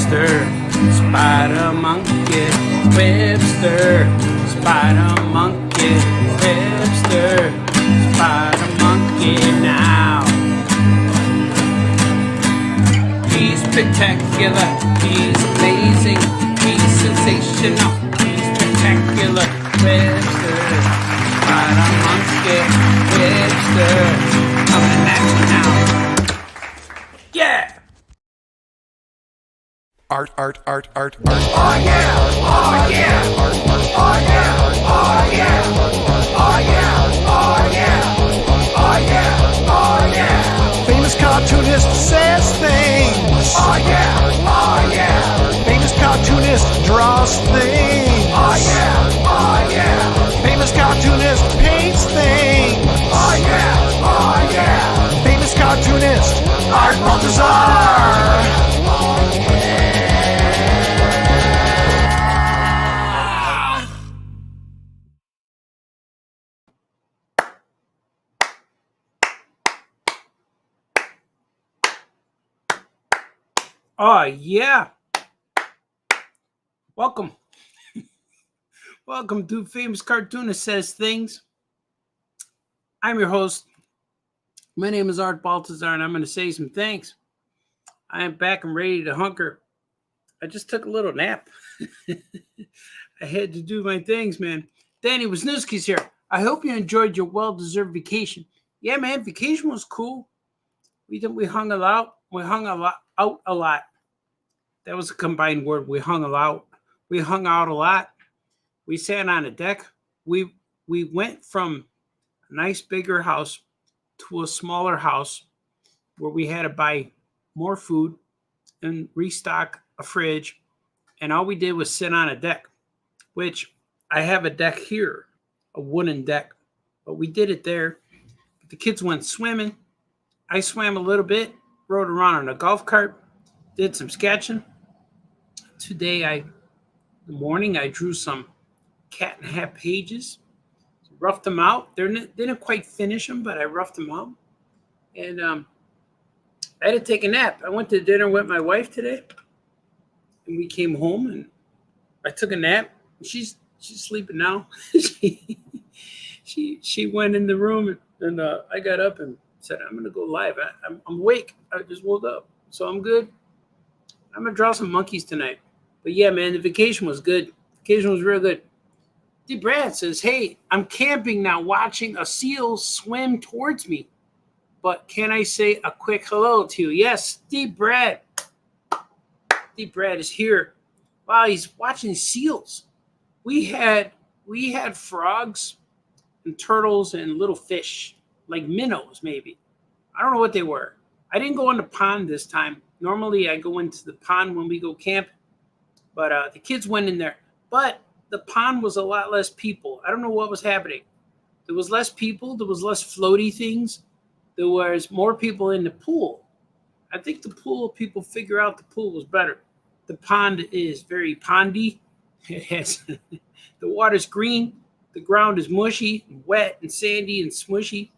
Webster, spider monkey, Webster, spider monkey, Webster, spider monkey now. He's spectacular, he's amazing, he's sensational, he's spectacular, Webster, spider monkey, Webster, coming at you now. Yeah! Art. Oh yeah! Oh yeah! Oh yeah! Oh yeah! Oh yeah! Oh yeah! Oh yeah! Oh yeah! Famous cartoonist says things. Oh yeah! Oh yeah! Famous cartoonist draws things. Oh yeah! Oh yeah! Famous cartoonist paints things. Oh yeah! Oh yeah! Famous cartoonist Art Baltazar. Oh, yeah. Welcome. Welcome to Famous Cartoonist Says Things. I'm your host. My name is Art Baltazar, and I'm going to say some things. I am back and ready to hunker. I just took a little nap. I had to do my things, man. Danny Wisniewski's here. I hope you enjoyed your well-deserved vacation. Yeah, man, vacation was cool. We hung out. We hung out a lot. That was a combined word. We hung out. We hung out a lot. We sat on a deck. We went from a nice bigger house to a smaller house where we had to buy more food and restock a fridge. And all we did was sit on a deck, which I have a deck here, a wooden deck. But we did it there. The kids went swimming. I swam a little bit, rode around on a golf cart, did some sketching. Today, in the morning, I drew some cat and hat pages, roughed them out. They didn't quite finish them, but I roughed them out. And I had to take a nap. I went to dinner with my wife today, and we came home, and I took a nap. She's sleeping now. she went in the room, and I got up and said, I'm going to go live. I'm awake. I just woke up, so I'm good. I'm going to draw some monkeys tonight. But yeah, man, the vacation was good. Vacation was real good. D. Brad says, hey, I'm camping now watching a seal swim towards me. But can I say a quick hello to you? Yes, D. Brad. D. Brad is here. Wow, he's watching seals. We had frogs and turtles and little fish, like minnows maybe. I don't know what they were. I didn't go in the pond this time. Normally I go into the pond when we go camp. But the kids went in there. But the pond was a lot less people. I don't know what was happening. There was less people. There was less floaty things. There was more people in the pool. I think the pool, people figure out the pool was better. The pond is very pondy. It has the water's green. The ground is mushy and wet and sandy and smushy.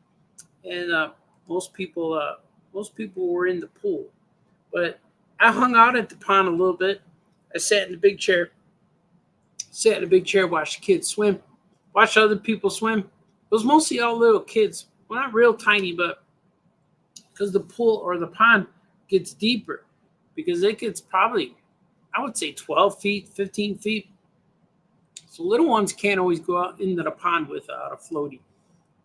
And most people were in the pool. But I hung out at the pond a little bit. I sat in the big chair. Watched the kids swim. Watched other people swim. It was mostly all little kids. Well, not real tiny, but because the pool or the pond gets deeper. Because it gets probably, I would say 12 feet, 15 feet. So little ones can't always go out into the pond without a floaty.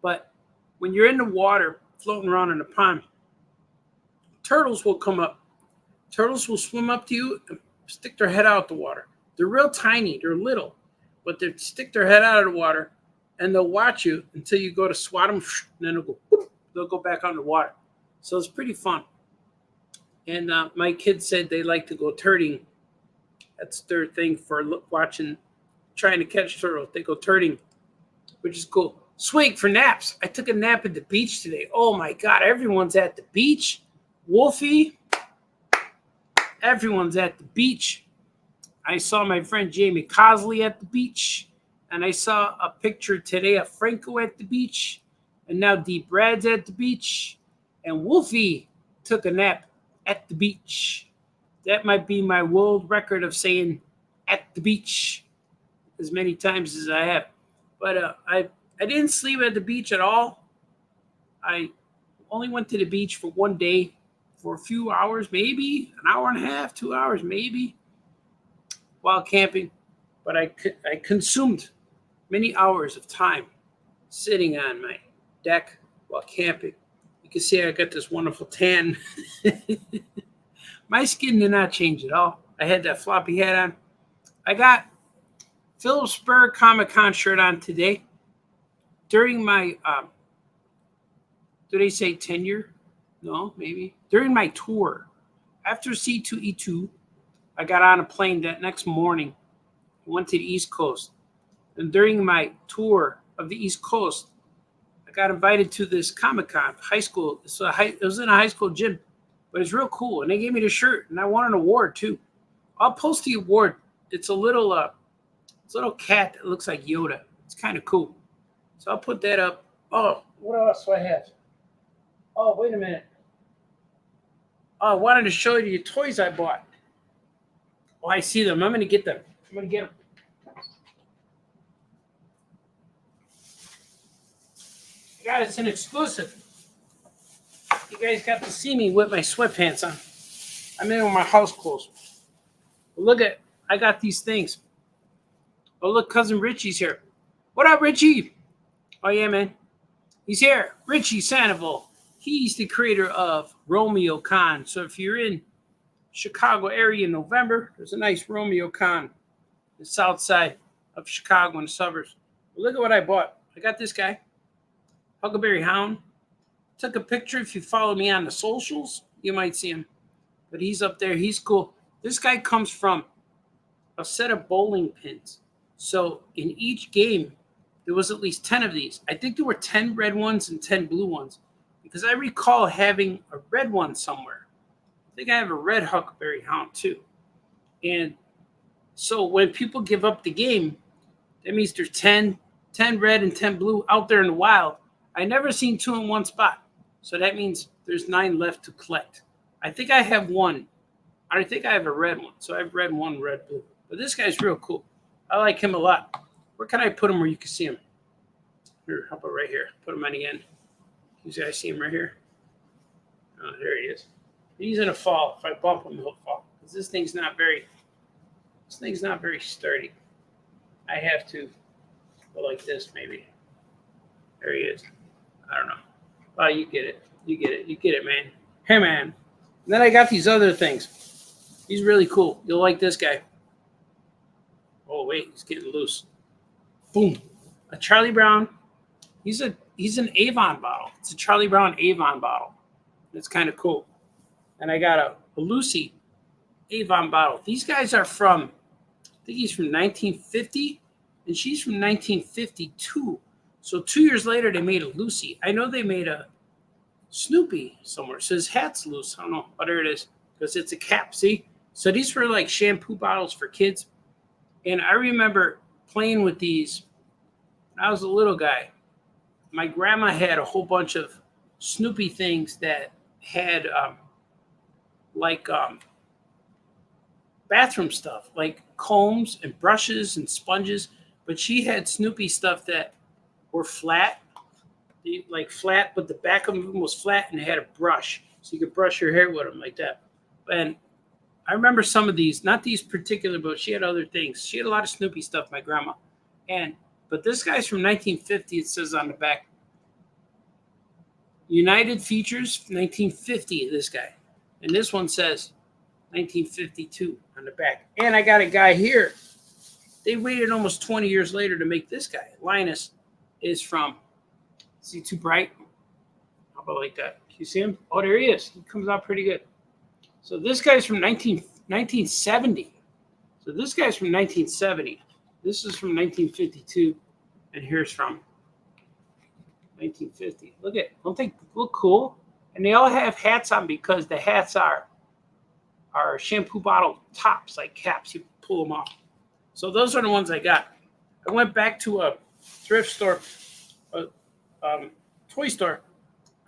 But when you're in the water, floating around in the pond, turtles will come up. Turtles will swim up to you and stick their head out the water. They're real tiny. They're little. But they stick their head out of the water, and they'll watch you until you go to swat them, and then they'll go back on the water. So it's pretty fun. And my kids said they like to go turding. That's their thing for trying to catch turtles. They go turding, which is cool. Swing for naps. I took a nap at the beach today. Oh, my God. Everyone's at the beach. Wolfie. Everyone's at the beach. I saw my friend Jamie Cosley at the beach. And I saw a picture today of Franco at the beach. And now Deep Brad's at the beach. And Wolfie took a nap at the beach. That might be my world record of saying at the beach as many times as I have. But I didn't sleep at the beach at all. I only went to the beach for one day for a few hours, maybe an hour and a half, 2 hours, maybe, while camping. But I consumed many hours of time sitting on my deck while camping. You can see I got this wonderful tan. My skin did not change at all. I had that floppy hat on. I got Phillipsburg Comic-Con shirt on today. During my, do they say tenure? No, maybe. During my tour, after C2E2, I got on a plane that next morning. I went to the East Coast. And during my tour of the East Coast, I got invited to this Comic-Con, high school. So it was in a high school gym, but it's real cool. And they gave me the shirt, and I won an award too. I'll post the award. It's a little cat that looks like Yoda. It's kind of cool. So I'll put that up. Oh, what else do I have? Oh, wait a minute. Oh, I wanted to show you the toys I bought. Oh, I see them. I'm going to get them. I'm going to get them. God, it's an exclusive. You guys got to see me with my sweatpants on. I'm in with my house clothes. Look at, I got these things. Oh, look, Cousin Richie's here. What up, Richie? Oh, yeah, man. He's here. Richie Sandoval. He's the creator of Romeo Con. So if you're in Chicago area in November, there's a nice Romeo Con. The south side of Chicago in the suburbs. Well, look at what I bought. I got this guy. Huckleberry Hound. Took a picture. If you follow me on the socials, you might see him. But he's up there. He's cool. This guy comes from a set of bowling pins. So in each game, there was at least 10 of these. I think there were 10 red ones and 10 blue ones. Because I recall having a red one somewhere. I think I have a red Huckleberry Hound too. And so when people give up the game, that means there's 10 red and 10 blue out there in the wild. I never seen 2 in one spot. So that means there's 9 left to collect. I think I have one. I think I have a red one. So I have red one, red, blue. But this guy's real cool. I like him a lot. Where can I put him where you can see him? Here, how about right here? Put him on the end. You guys see him right here? Oh, there he is. He's gonna fall. If I bump him, he'll fall. Because this thing's not very sturdy. I have to go like this, maybe. There he is. I don't know. Oh, you get it. You get it. You get it, man. Hey, man. And then I got these other things. He's really cool. You'll like this guy. Oh, wait. He's getting loose. Boom. A Charlie Brown. He's an Avon bottle. It's a Charlie Brown Avon bottle. It's kind of cool. And I got a Lucy Avon bottle. These guys are from, I think he's from 1950, and she's from 1952. So 2 years later, they made a Lucy. I know they made a Snoopy somewhere. So his hat's loose. I don't know. Oh, there it is. Because it's a cap. See? So these were like shampoo bottles for kids. And I remember playing with these when I was a little guy. My grandma had a whole bunch of Snoopy things that had bathroom stuff, like combs and brushes and sponges. But she had Snoopy stuff that were flat, flat, but the back of them was flat, and they had a brush, so you could brush your hair with them like that. And I remember some of these, not these particular, but she had other things. She had a lot of Snoopy stuff, my grandma. But this guy's from 1950, it says on the back. United Features, 1950, this guy. And this one says 1952 on the back. And I got a guy here. They waited almost 20 years later to make this guy. Linus is from, is he too bright? How about like that? Can you see him? Oh, there he is. He comes out pretty good. So this guy's from 1970. So this guy's from 1970. This is from 1952. And here's from 1950. Look at, don't they look cool? And they all have hats on because the hats are shampoo bottle tops, like caps. You pull them off. So those are the ones I got. I went back to a thrift store, a toy store.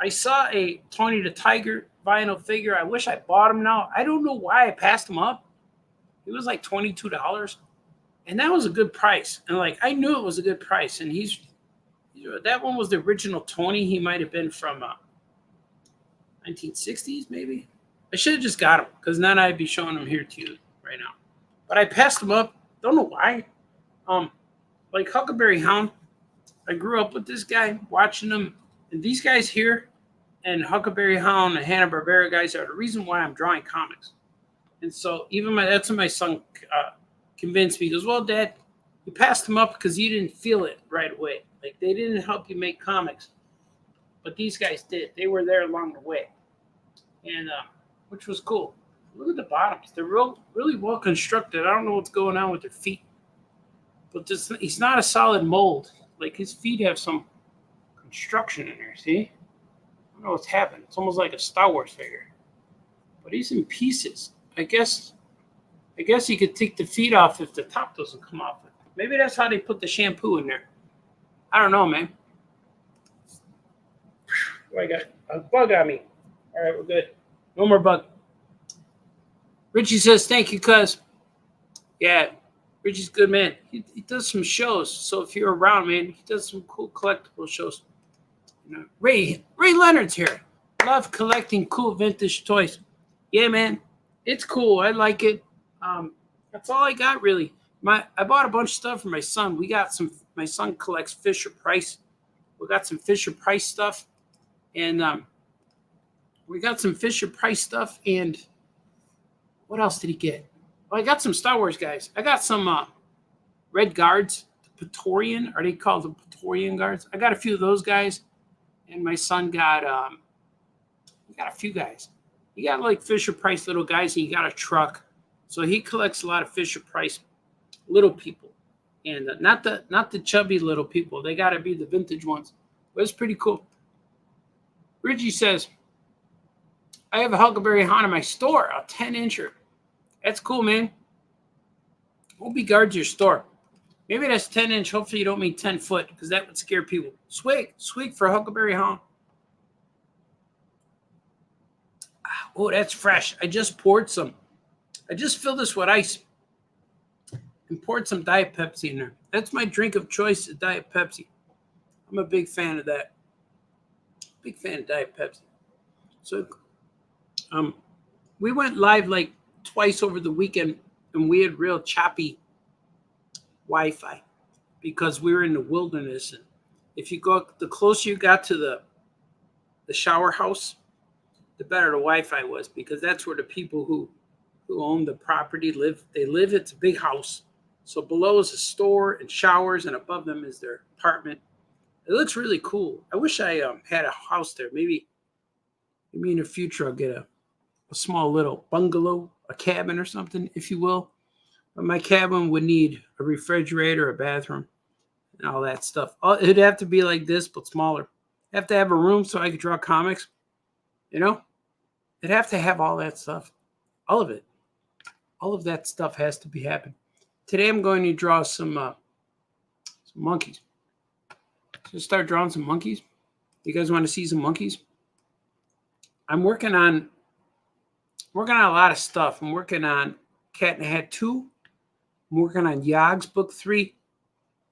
I saw a Tony the Tiger vinyl figure. I wish I bought him now. I don't know why I passed him up. He was like $22, and that was a good price. And like I knew it was a good price. And that one was the original Tony. He might have been from 1960s, maybe. I should have just got him because then I'd be showing him here to you right now. But I passed him up. Don't know why. Like Huckleberry Hound, I grew up with this guy, watching him. And these guys here and Huckleberry Hound and Hanna-Barbera guys are the reason why I'm drawing comics. And so even that's when my son convinced me. He goes, well, Dad, you passed him up because you didn't feel it right away. Like they didn't help you make comics. But these guys did. They were there along the way. And which was cool. Look at the bottoms. They're really well constructed. I don't know what's going on with their feet. But he's not a solid mold. Like his feet have some construction in there, see? I don't know what's happened. It's almost like a Star Wars figure. But he's in pieces. I guess you could take the feet off if the top doesn't come off. Maybe that's how they put the shampoo in there. I don't know, man. Oh, I got a bug on me. All right, we're good. No more bug. Richie says, thank you, cuz. Yeah, Richie's good, man. He does some shows. So if you're around, man, he does some cool collectible shows. You know, Ray Leonard's here. Love collecting cool vintage toys. Yeah, man. It's cool. I like it. That's all I got, really. I bought a bunch of stuff for my son. My son collects Fisher Price. We got some Fisher Price stuff. And we got some Fisher Price stuff. And what else did he get? Well, I got some Star Wars guys. I got some Red Guards, the Praetorian. Are they called the Praetorian Guards? I got a few of those guys. And my son got a few guys. He got like Fisher Price little guys, and he got a truck. So he collects a lot of Fisher Price little people. And not the chubby little people. They got to be the vintage ones. But it's pretty cool. Richie says, I have a Huckleberry Hound in my store, a 10-incher. That's cool, man. Hope he guards your store. Maybe that's 10-inch. Hopefully you don't mean 10-foot, because that would scare people. Swig for Huckleberry Hound. Oh, that's fresh. I just poured some. I just filled this with ice and poured some Diet Pepsi in there. That's my drink of choice, is Diet Pepsi. I'm a big fan of that. Big fan of Diet Pepsi. So we went live like twice over the weekend, and we had real choppy Wi-Fi because we were in the wilderness. And if you go, the closer you got to the shower house, the better the Wi-Fi was, because that's where the people who own the property live. They live. It's a big house. So below is a store and showers, and above them is their apartment. It looks really cool. I wish I had a house there. Maybe in the future I'll get a small little bungalow, a cabin or something, if you will. But my cabin would need a refrigerator, a bathroom, and all that stuff. It'd have to be like this, but smaller. I'd have to have a room so I could draw comics. You know? It'd have to have all that stuff. All of it. All of that stuff has to be happening. Today I'm going to draw some monkeys. So start drawing some monkeys. You guys want to see some monkeys? I'm working on a lot of stuff. I'm working on Cat in the Hat 2. I'm working on Yogg's book 3.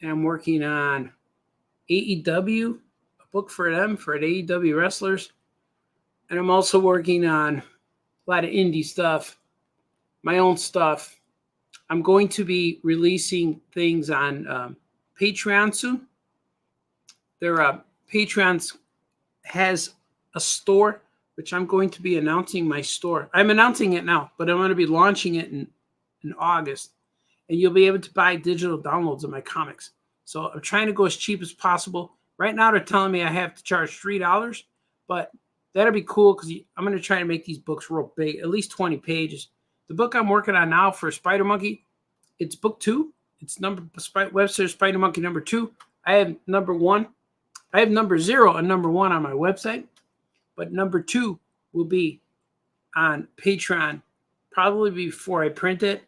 And I'm working on AEW, a book for them, for the AEW wrestlers. And I'm also working on a lot of indie stuff, my own stuff. I'm going to be releasing things on Patreon soon. Their Patreon has a store, which I'm going to be announcing my store. I'm announcing it now, but I'm going to be launching it in August. And you'll be able to buy digital downloads of my comics. So I'm trying to go as cheap as possible. Right now they're telling me I have to charge $3, but that'll be cool because I'm going to try to make these books real big, at least 20 pages. The book I'm working on now for Spider Monkey, it's book 2. It's Webster Spider Monkey number 2. I have number 1. I have number 0 and number 1 on my website, but number 2 will be on Patreon probably before I print it,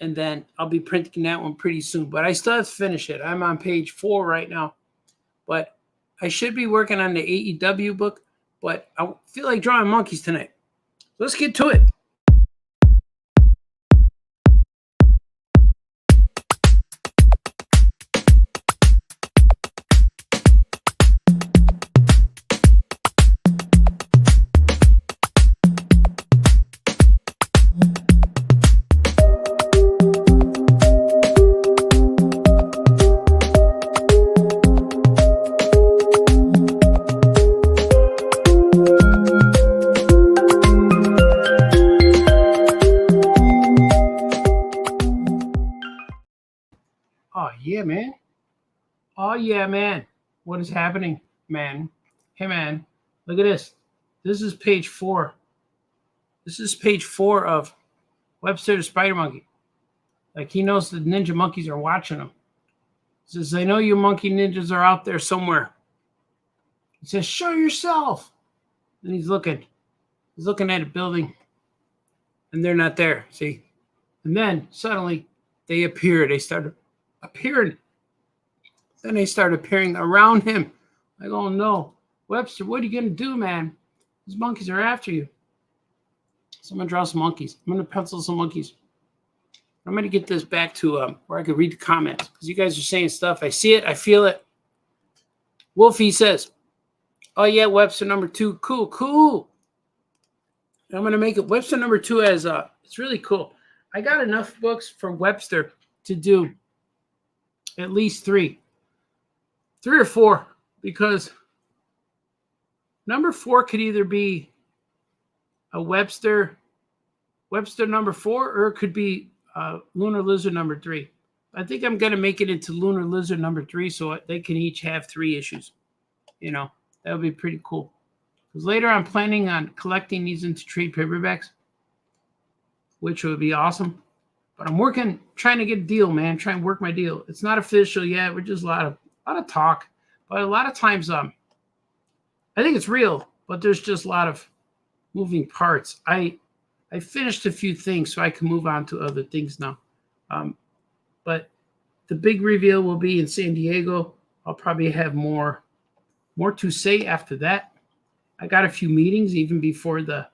and then I'll be printing that one pretty soon. But I still have to finish it. I'm on page 4 right now, but I should be working on the AEW book. But I feel like drawing monkeys tonight. Let's get to it. Oh, yeah, man. Oh, yeah, man. What is happening, man? Hey, man, look at this. This is page 4. This is page 4 of Webster the Spider Monkey. Like, he knows the ninja monkeys are watching him. He says, I know you monkey ninjas are out there somewhere. He says, show yourself. And he's looking. He's looking at a building. And they're not there, see? And then, suddenly, they appear. They started appearing. Then they start appearing around him. Like, oh no, Webster, what are you gonna do, man? These monkeys are after you. So I'm gonna draw some monkeys. I'm gonna pencil some monkeys. I'm gonna get this back to where I can read the comments because you guys are saying stuff. I see it, I feel it. Wolfie says, "Oh yeah, Webster number 2, cool, cool." And I'm gonna make it Webster number 2 as it's really cool. I got enough books for Webster to do at least 3 or 4, because number 4 could either be a Webster number 4, or it could be Lunar Lizard number 3. I think I'm going to make it into Lunar Lizard number 3 so they can each have 3 issues. You know, that would be pretty cool. Because later I'm planning on collecting these into trade paperbacks, which would be awesome. But I'm trying to get a deal, man. Trying to work my deal. It's not official yet. We're just a lot of talk. But a lot of times, I think it's real, but there's just a lot of moving parts. I finished a few things, so I can move on to other things now. But the big reveal will be in San Diego. I'll probably have more to say after that. I got a few meetings even before the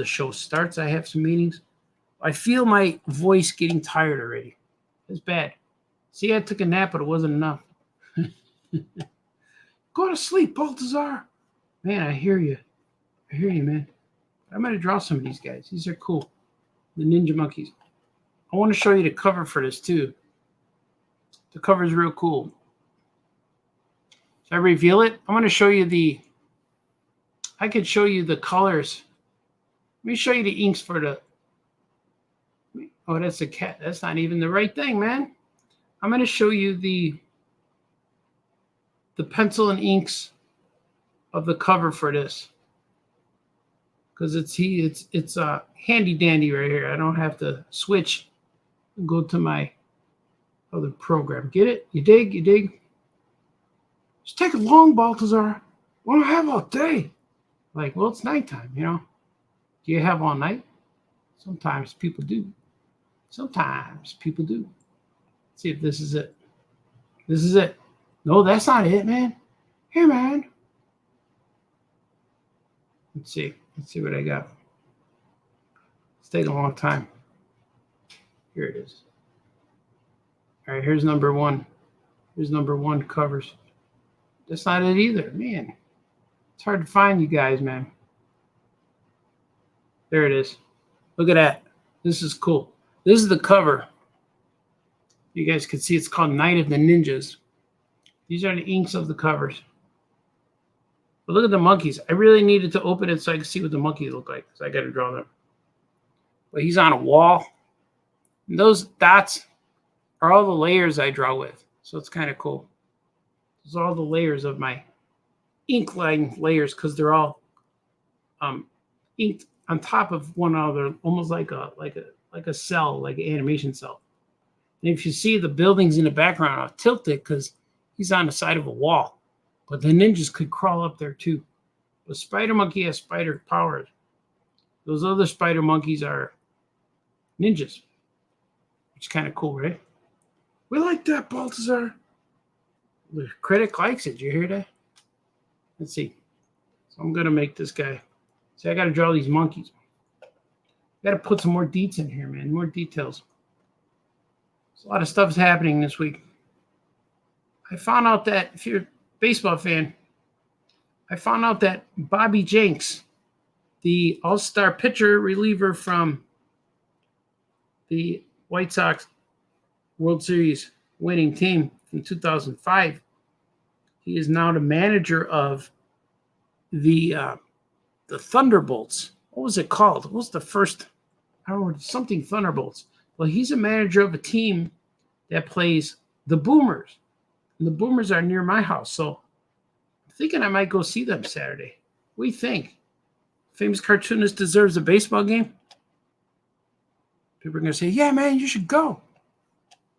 show starts. I have some meetings. I feel my voice getting tired already. It's bad. See, I took a nap, but it wasn't enough. Go to sleep, Baltazar. Man, I hear you. I hear you, man. I'm going to draw some of these guys. These are cool. The Ninja Monkeys. I want to show you the cover for this, too. The cover is real cool. Should I reveal it? I want to show you I could show you the colors. Let me show you the inks for the... Oh, that's a cat. That's not even the right thing, man. I'm going to show you the pencil and inks of the cover for this, because it's handy dandy right here. I don't have to switch and go to my other program. Get it? You dig? You dig? Just take it long, Baltazar. We don't have all day. Like, well, it's nighttime, you know. Do you have all night? Sometimes people do. Sometimes people do. Let's see if this is it. This is it. No, that's not it, man. Here, man. Let's see. Let's see what I got. It's taking a long time. Here it is. All right, here's number 1. Here's number 1 covers. That's not it either, man. It's hard to find you guys, man. There it is. Look at that. This is cool. This is the cover. You guys can see it's called Night of the Ninjas. These are the inks of the covers. But look at the monkeys. I really needed to open it so I could see what the monkeys look like, so I got to draw them. But he's on a wall. And those dots are all the layers I draw with. So it's kind of cool. Those are all the layers of my ink line layers, because they're all inked on top of one another, almost like a cell, like an animation cell. And if you see the buildings in the background, I'll tilt it because he's on the side of a wall. But the ninjas could crawl up there too. The spider monkey has spider powers. Those other spider monkeys are ninjas, which is kind of cool, right? We like that, Baltazar. The critic likes it. Did you hear that? Let's see. So I'm going to make this guy. See, I got to draw these monkeys. Got to put some more deets in here, man. More details. There's a lot of stuff's happening this week. I found out that if you're a baseball fan, I found out that Bobby Jenks, the all-star pitcher reliever from the White Sox World Series winning team from 2005, he is now the manager of the Thunderbolts. What was it called? What was the first? I don't know, something Thunderbolts. Well, he's a manager of a team that plays the Boomers. And the Boomers are near my house, so I'm thinking I might go see them Saturday. What do you think? Famous Cartoonist deserves a baseball game? People are going to say, yeah, man, you should go.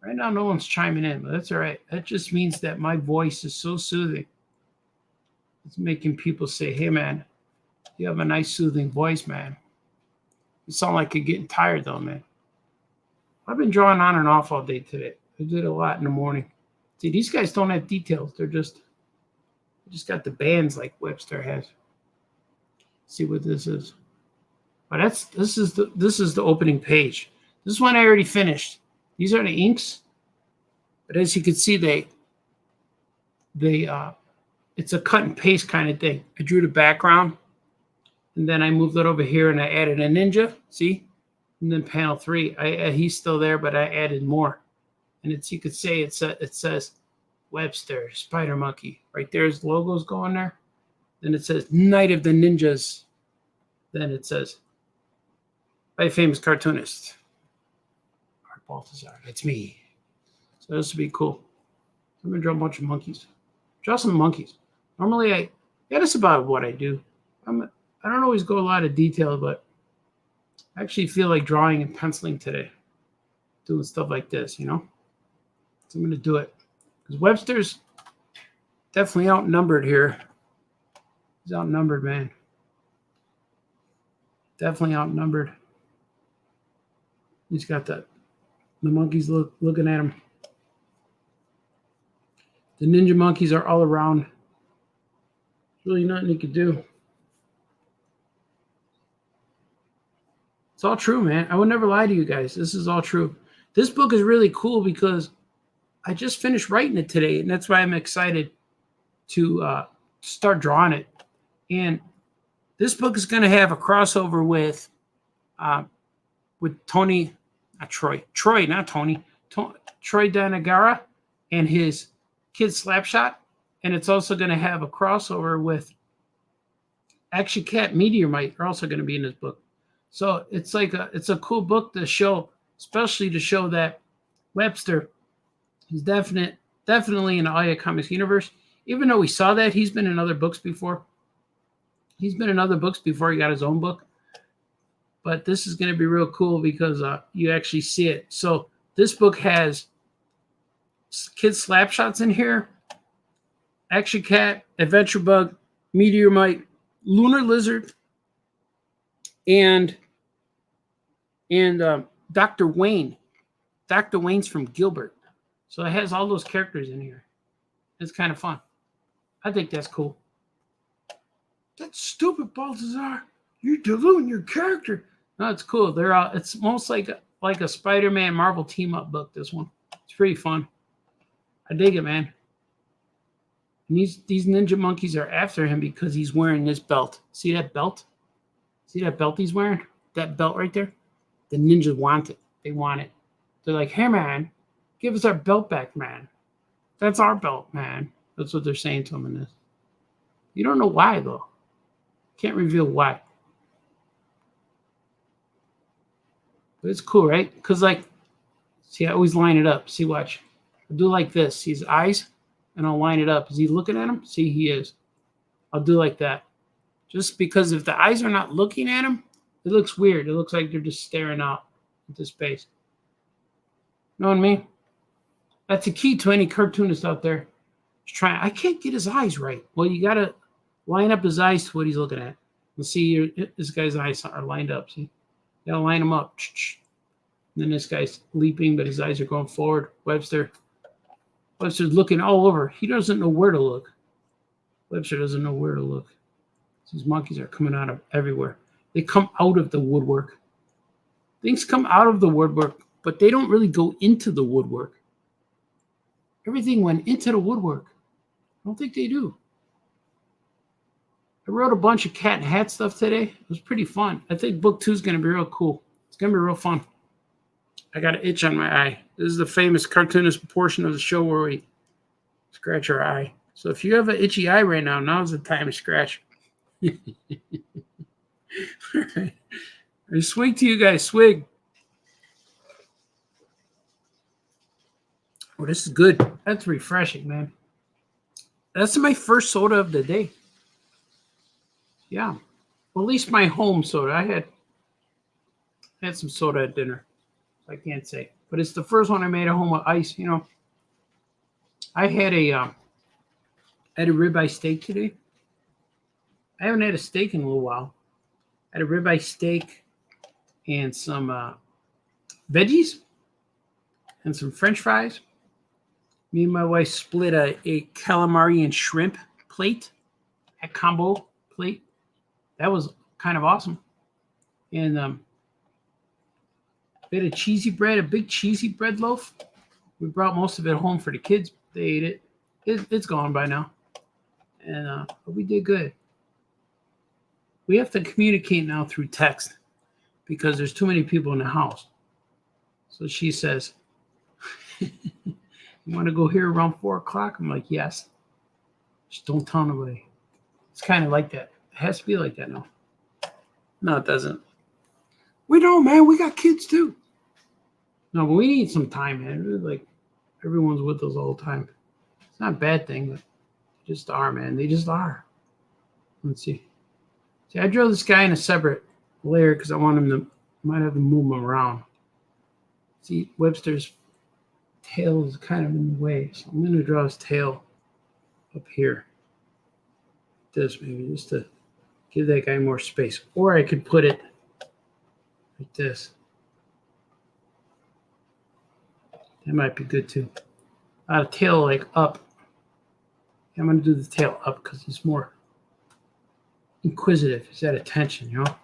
Right now, no one's chiming in, but that's all right. That just means that my voice is so soothing. It's making people say, hey, man, you have a nice, soothing voice, man. You sound like you're getting tired, though, man. I've been drawing on and off all day today. I did a lot in the morning. See, these guys don't have details. They just got the bands like Webster has. See what this is. But this is the opening page. This is one I already finished. These are the inks. But as you can see, it's a cut and paste kind of thing. I drew the background, and then I moved it over here, and I added a ninja. See, and then panel 3. He's still there, but I added more. And you could say it says Webster Spider Monkey right there. His logo's going there. Then it says Night of the Ninjas. Then it says by a famous cartoonist, Art Baltazar. That's me. So this would be cool. I'm gonna draw a bunch of monkeys. Draw some monkeys. Normally, that's about what I do. I don't always go a lot of detail, but I actually feel like drawing and penciling today, doing stuff like this, you know. So I'm gonna do it because Webster's definitely outnumbered here. He's outnumbered, man. Definitely outnumbered. He's got the monkeys looking at him. The ninja monkeys are all around. There's really nothing you could do. It's all true, man. I would never lie to you guys. This is all true. This book is really cool because I just finished writing it today, and that's why I'm excited to start drawing it. And this book is going to have a crossover with Tony, not Troy. Troy, not Tony. Troy Danagara and his kid Slapshot. And it's also going to have a crossover with Action Cat Meteorite are also going to be in this book. So it's like it's a cool book to show, especially to show that Webster is definitely in the Aya Comics universe. Even though we saw that, he's been in other books before. He's been in other books before he got his own book. But this is going to be real cool because you actually see it. So this book has Kid Slapshots in here, Action Cat, Adventure Bug, Meteorite, Lunar Lizard, and Dr. Wayne. Dr. Wayne's from Gilbert. So it has all those characters in here. It's kind of fun. I think that's cool. That's stupid, Baltazar. You're diluting your character. No, it's cool. They're all. It's most like a Spider-Man Marvel team-up book. This one. It's pretty fun. I dig it, man. And these ninja monkeys are after him because he's wearing this belt. See that belt? See that belt he's wearing? That belt right there? The ninjas want it. They want it. They're like, hey, man, give us our belt back, man. That's our belt, man. That's what they're saying to him in this. You don't know why, though. Can't reveal why. But it's cool, right? Because, like, see, I always line it up. See, watch. I'll do like this. See his eyes? And I'll line it up. Is he looking at him? See, he is. I'll do like that. Just because if the eyes are not looking at him, it looks weird. It looks like they're just staring out into space. Know what I mean? That's a key to any cartoonist out there. Just trying. I can't get his eyes right. Well, you got to line up his eyes to what he's looking at. And see, this guy's eyes are lined up. See? You got to line them up. And then this guy's leaping, but his eyes are going forward. Webster's looking all over. He doesn't know where to look. Webster doesn't know where to look. These monkeys are coming out of everywhere. They come out of the woodwork. Things come out of the woodwork, but they don't really go into the woodwork. Everything went into the woodwork. I don't think they do. I wrote a bunch of cat and hat stuff today. It was pretty fun. I think book 2 is going to be real cool. It's going to be real fun. I got an itch on my eye. This is the famous cartoonist portion of the show where we scratch our eye. So if you have an itchy eye right now, now's the time to scratch. All right. I swig to you guys. Swig. Oh, this is good. That's refreshing, man. That's my first soda of the day. Yeah. Well, at least my home soda. I had some soda at dinner. I can't say. But it's the first one I made at home with ice. You know, I had a ribeye steak today. I haven't had a steak in a little while. I had a ribeye steak and some veggies and some French fries. Me and my wife split a calamari and shrimp plate, a combo plate. That was kind of awesome. And we had a cheesy bread, a big cheesy bread loaf. We brought most of it home for the kids. They ate it. It's gone by now. And but we did good. We have to communicate now through text because there's too many people in the house. So she says, you want to go here around 4 o'clock? I'm like, yes. Just don't tell nobody. It's kind of like that. It has to be like that now. No, it doesn't. We don't, man. We got kids too. No, but we need some time, man. Like, everyone's with us all the time. It's not a bad thing, but they just are, man. They just are. Let's see. See, I drew this guy in a separate layer because I want him to, might have to move him around. See, Webster's tail is kind of in the way, so I'm going to draw his tail up here. This maybe just to give that guy more space. Or I could put it like this. That might be good too. Tail like up. I'm going to do the tail up because he's more inquisitive. He's at attention, you know.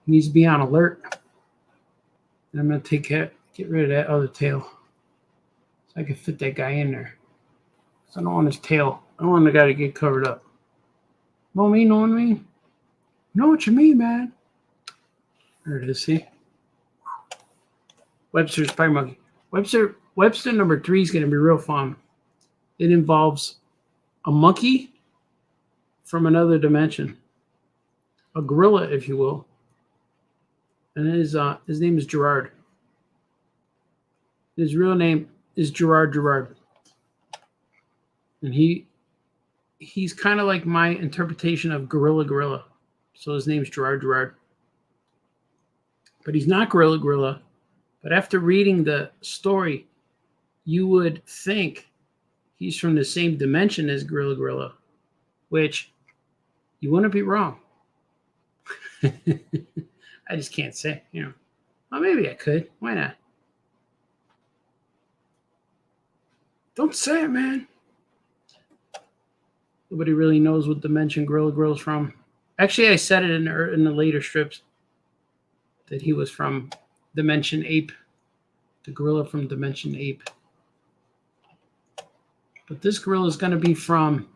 He needs to be on alert. And I'm going to get rid of that other tail so I can fit that guy in there. So I don't want his tail. I don't want the guy to get covered up. Know what I mean? Know what I mean? Know what you mean, man. There it is, see? Webster's Spider Monkey. Webster number 3 is going to be real fun. It involves a monkey from another dimension. A gorilla, if you will. And his name is Gerard. His real name is Gerard. And he's kind of like my interpretation of gorilla. So his name's Gerard. But he's not gorilla. But after reading the story, you would think he's from the same dimension as gorilla, which you wouldn't be wrong. I just can't say, you know. Well, maybe I could. Why not? Don't say it, man. Nobody really knows what dimension Gorilla's from. Actually, I said it in the later strips that he was from Dimension Ape, the gorilla from Dimension Ape. But this gorilla is going to be from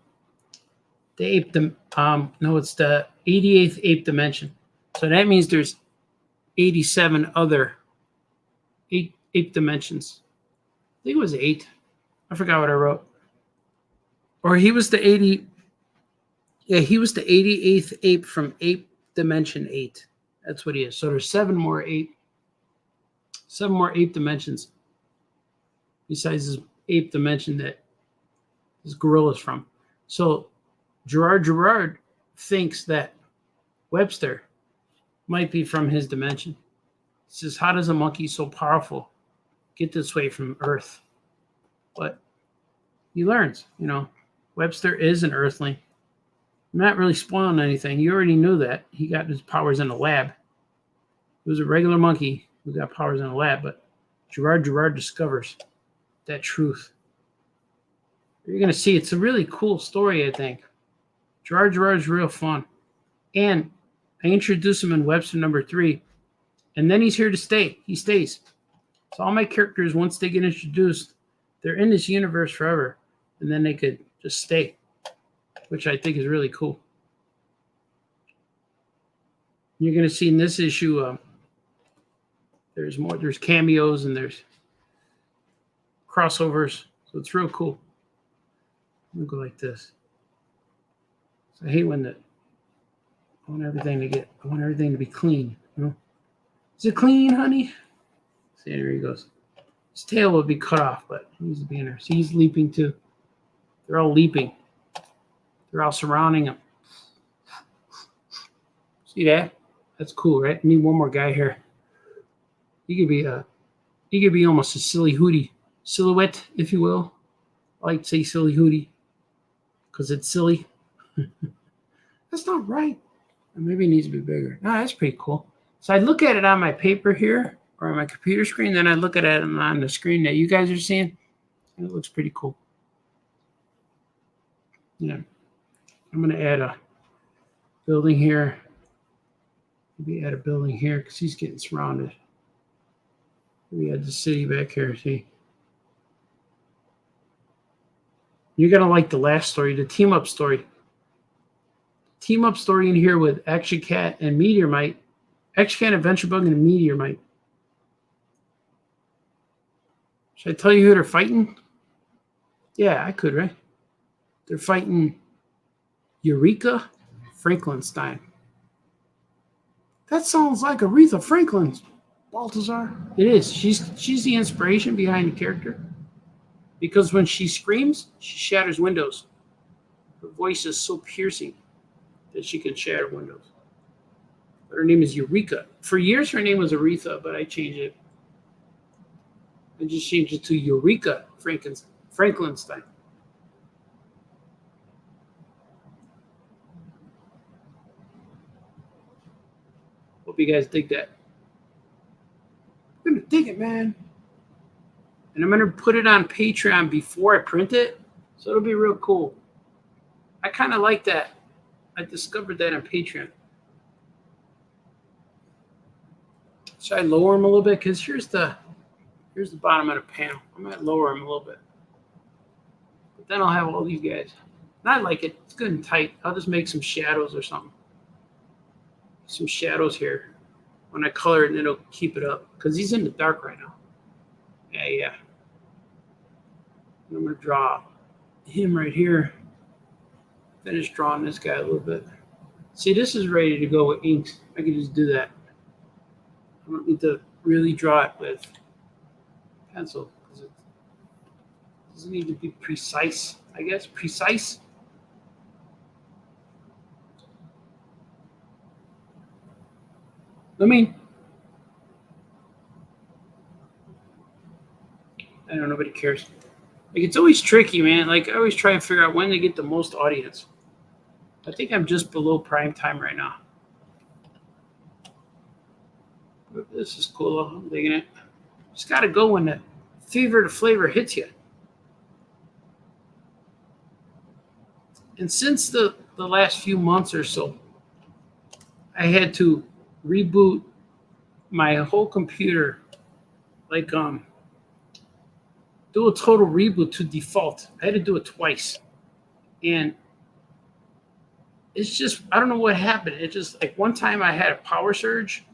the ape. It's the 88th ape dimension. So that means there's 87 other ape dimensions. I think it was 8. I forgot what I wrote. Or he was the 80. Yeah, he was the 88th ape from Ape Dimension 8. That's what he is. So there's 7 more ape dimensions besides this ape dimension that this gorilla's from. So Gerard thinks that Webster might be from his dimension. He says, how does a monkey so powerful get this way from Earth? But he learns, you know, Webster is an Earthling. I'm not really spoiling anything. You already knew that. He got his powers in a lab. He was a regular monkey who got powers in a lab, but Gerard discovers that truth. You're going to see it's a really cool story, I think. Gerard's real fun. And I introduce him in Webster number 3. And then he's here to stay. He stays. So all my characters, once they get introduced, they're in this universe forever. And then they could just stay, which I think is really cool. You're going to see in this issue, there's more. There's cameos and there's crossovers. So it's real cool. I'm going to go like this. So I hate when I want everything to be clean. You know? Is it clean, honey? See, there he goes. His tail would be cut off, but he needs to be in there. See, he's leaping too. They're all leaping. They're all surrounding him. See that? That's cool, right? I need one more guy here. He could be almost a silly hootie silhouette, if you will. I like to say silly hootie because it's silly. That's not right. Or maybe it needs to be bigger. No, that's pretty cool. So I look at it on my paper here or on my computer screen, then I look at it on the screen that you guys are seeing, and it looks pretty cool. Yeah. I'm going to add a building here. Maybe add a building here because he's getting surrounded. We had the city back here, see? You're going to like the last story, the team-up story. Team-up story in here with Action Cat and Meteor Mite. Action Cat, Adventure Bug, and Meteor Mite. Should I tell you who they're fighting? Yeah, I could, right? They're fighting Eureka Frankenstein. That sounds like Aretha Franklin's, Balthazar. It is. She's the inspiration behind the character. Because when she screams, she shatters windows. Her voice is so piercing that she can shatter windows. But her name is Eureka. For years, her name was Aretha, but I changed it. I just changed it to Eureka Frankenstein. Hope you guys dig that. I'm going to dig it, man. And I'm going to put it on Patreon before I print it. So it'll be real cool. I kind of like that. I discovered that on Patreon. Should I lower him a little bit? Because here's the bottom of the panel. I might lower him a little bit. But then I'll have all these guys. And I like it. It's good and tight. I'll just make some shadows or something. Some shadows here. When I color it, and it'll keep it up. Because he's in the dark right now. Yeah. I'm going to draw him right here. Finish drawing this guy a little bit. See, this is ready to go with inks. I can just do that. I don't need to really draw it with pencil because it doesn't need to be precise, I guess. Precise. I mean, I know nobody cares. Like, it's always tricky, man. Like, I always try and figure out when to get the most audience. I think I'm just below prime time right now. But this is cool. I'm digging it. Just got to go when the fever to flavor hits you. And since the last few months or so, I had to reboot my whole computer. Like, do a total reboot to default. I had to do it twice. And it's just, I don't know what happened. It just, like, one time I had a power surge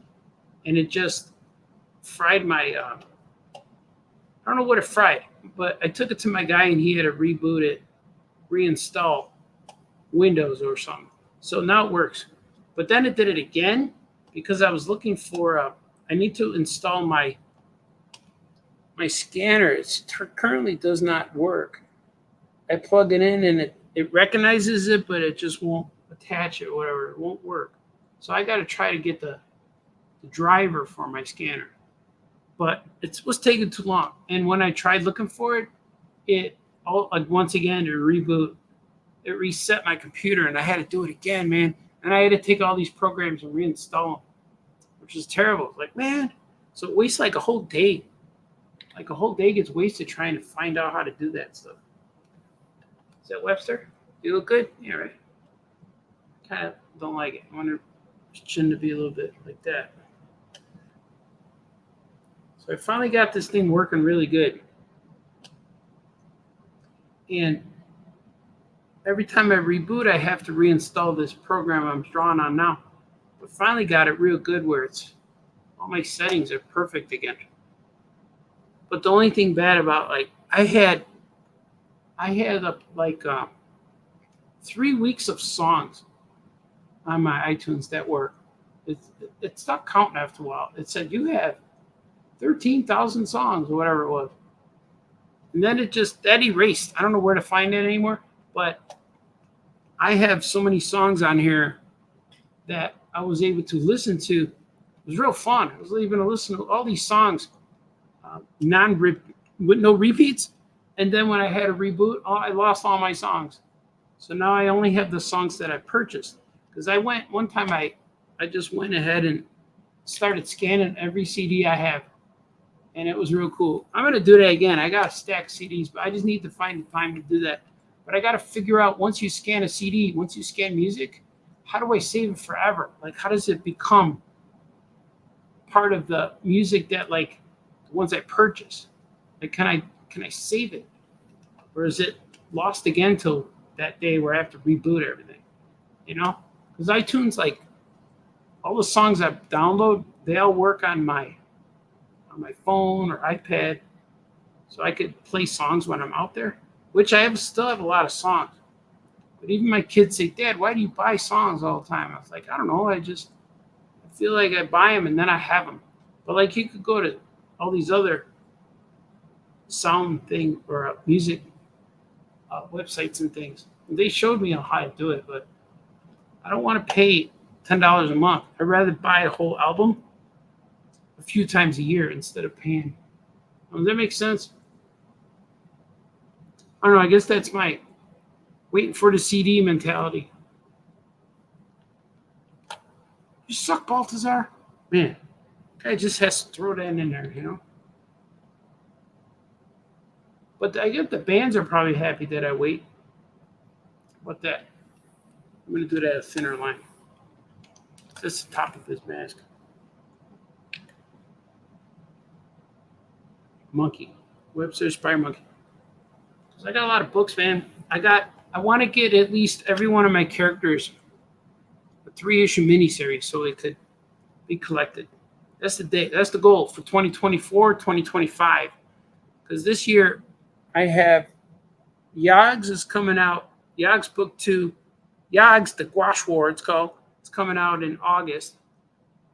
and it just fried my, I don't know what it fried, but I took it to my guy and he had to reboot it, reinstall Windows or something. So now it works. But then it did it again because I was looking for, I need to install my scanner. It currently does not work. I plug it in and it recognizes it, but it just won't attach it or whatever. It won't work. So I got to try to get the driver for my scanner. But it was taking too long. And when I tried looking for it, once again, to reboot, it reset my computer and I had to do it again, man. And I had to take all these programs and reinstall them, which is terrible. Like, man, so it wastes like a whole day. Like a whole day gets wasted trying to find out how to do that stuff. Is that Webster? You look good? Yeah, right. Kind of don't like it. I wonder, shouldn't it be a little bit like that? So I finally got this thing working really good. And every time I reboot, I have to reinstall this program I'm drawing on now. But finally got it real good where it's all my settings are perfect again. But the only thing bad about like I had 3 weeks of songs on my iTunes that were it stopped counting after a while. It said you have 13,000 songs or whatever it was. And then that erased. I don't know where to find it anymore, but I have so many songs on here that I was able to listen to. It was real fun. I was able to listen to all these songs, with no repeats. And then when I had a reboot, I lost all my songs. So now I only have the songs that I purchased. Because one time I just went ahead and started scanning every CD I have. And it was real cool. I'm going to do that again. I got a stack of CDs, but I just need to find the time to do that. But I got to figure out once you scan a CD, once you scan music, how do I save it forever? Like, how does it become part of the music that, like, the ones I purchase? Like, can I save it? Or is it lost again till that day where I have to reboot everything? You know? Because iTunes, like, all the songs I download, they all work on my phone or iPad, so I could play songs when I'm out there, which still have a lot of songs. But even my kids say, Dad, why do you buy songs all the time? I was like, I don't know. I feel like I buy them and then I have them. But like you could go to all these other sound thing or music websites and things. And they showed me how to do it, but I don't want to pay $10 a month. I'd rather buy a whole album a few times a year instead of paying. Does that make sense? I don't know. I guess that's my waiting for the CD mentality. You suck, Baltazar. Man, guy just has to throw that in there, you know? But I get the bands are probably happy that I wait. What that? I'm going to do that a thinner line. That's the top of his mask. Monkey. Webster's Spire Monkey. So I got a lot of books, man. I want to get at least every one of my characters a 3-issue miniseries so it could be collected. That's the goal for 2024, 2025. Because this year I have Yogg's is coming out. Yogg's book 2. Yogg's the Gouache War, it's called. It's coming out in August.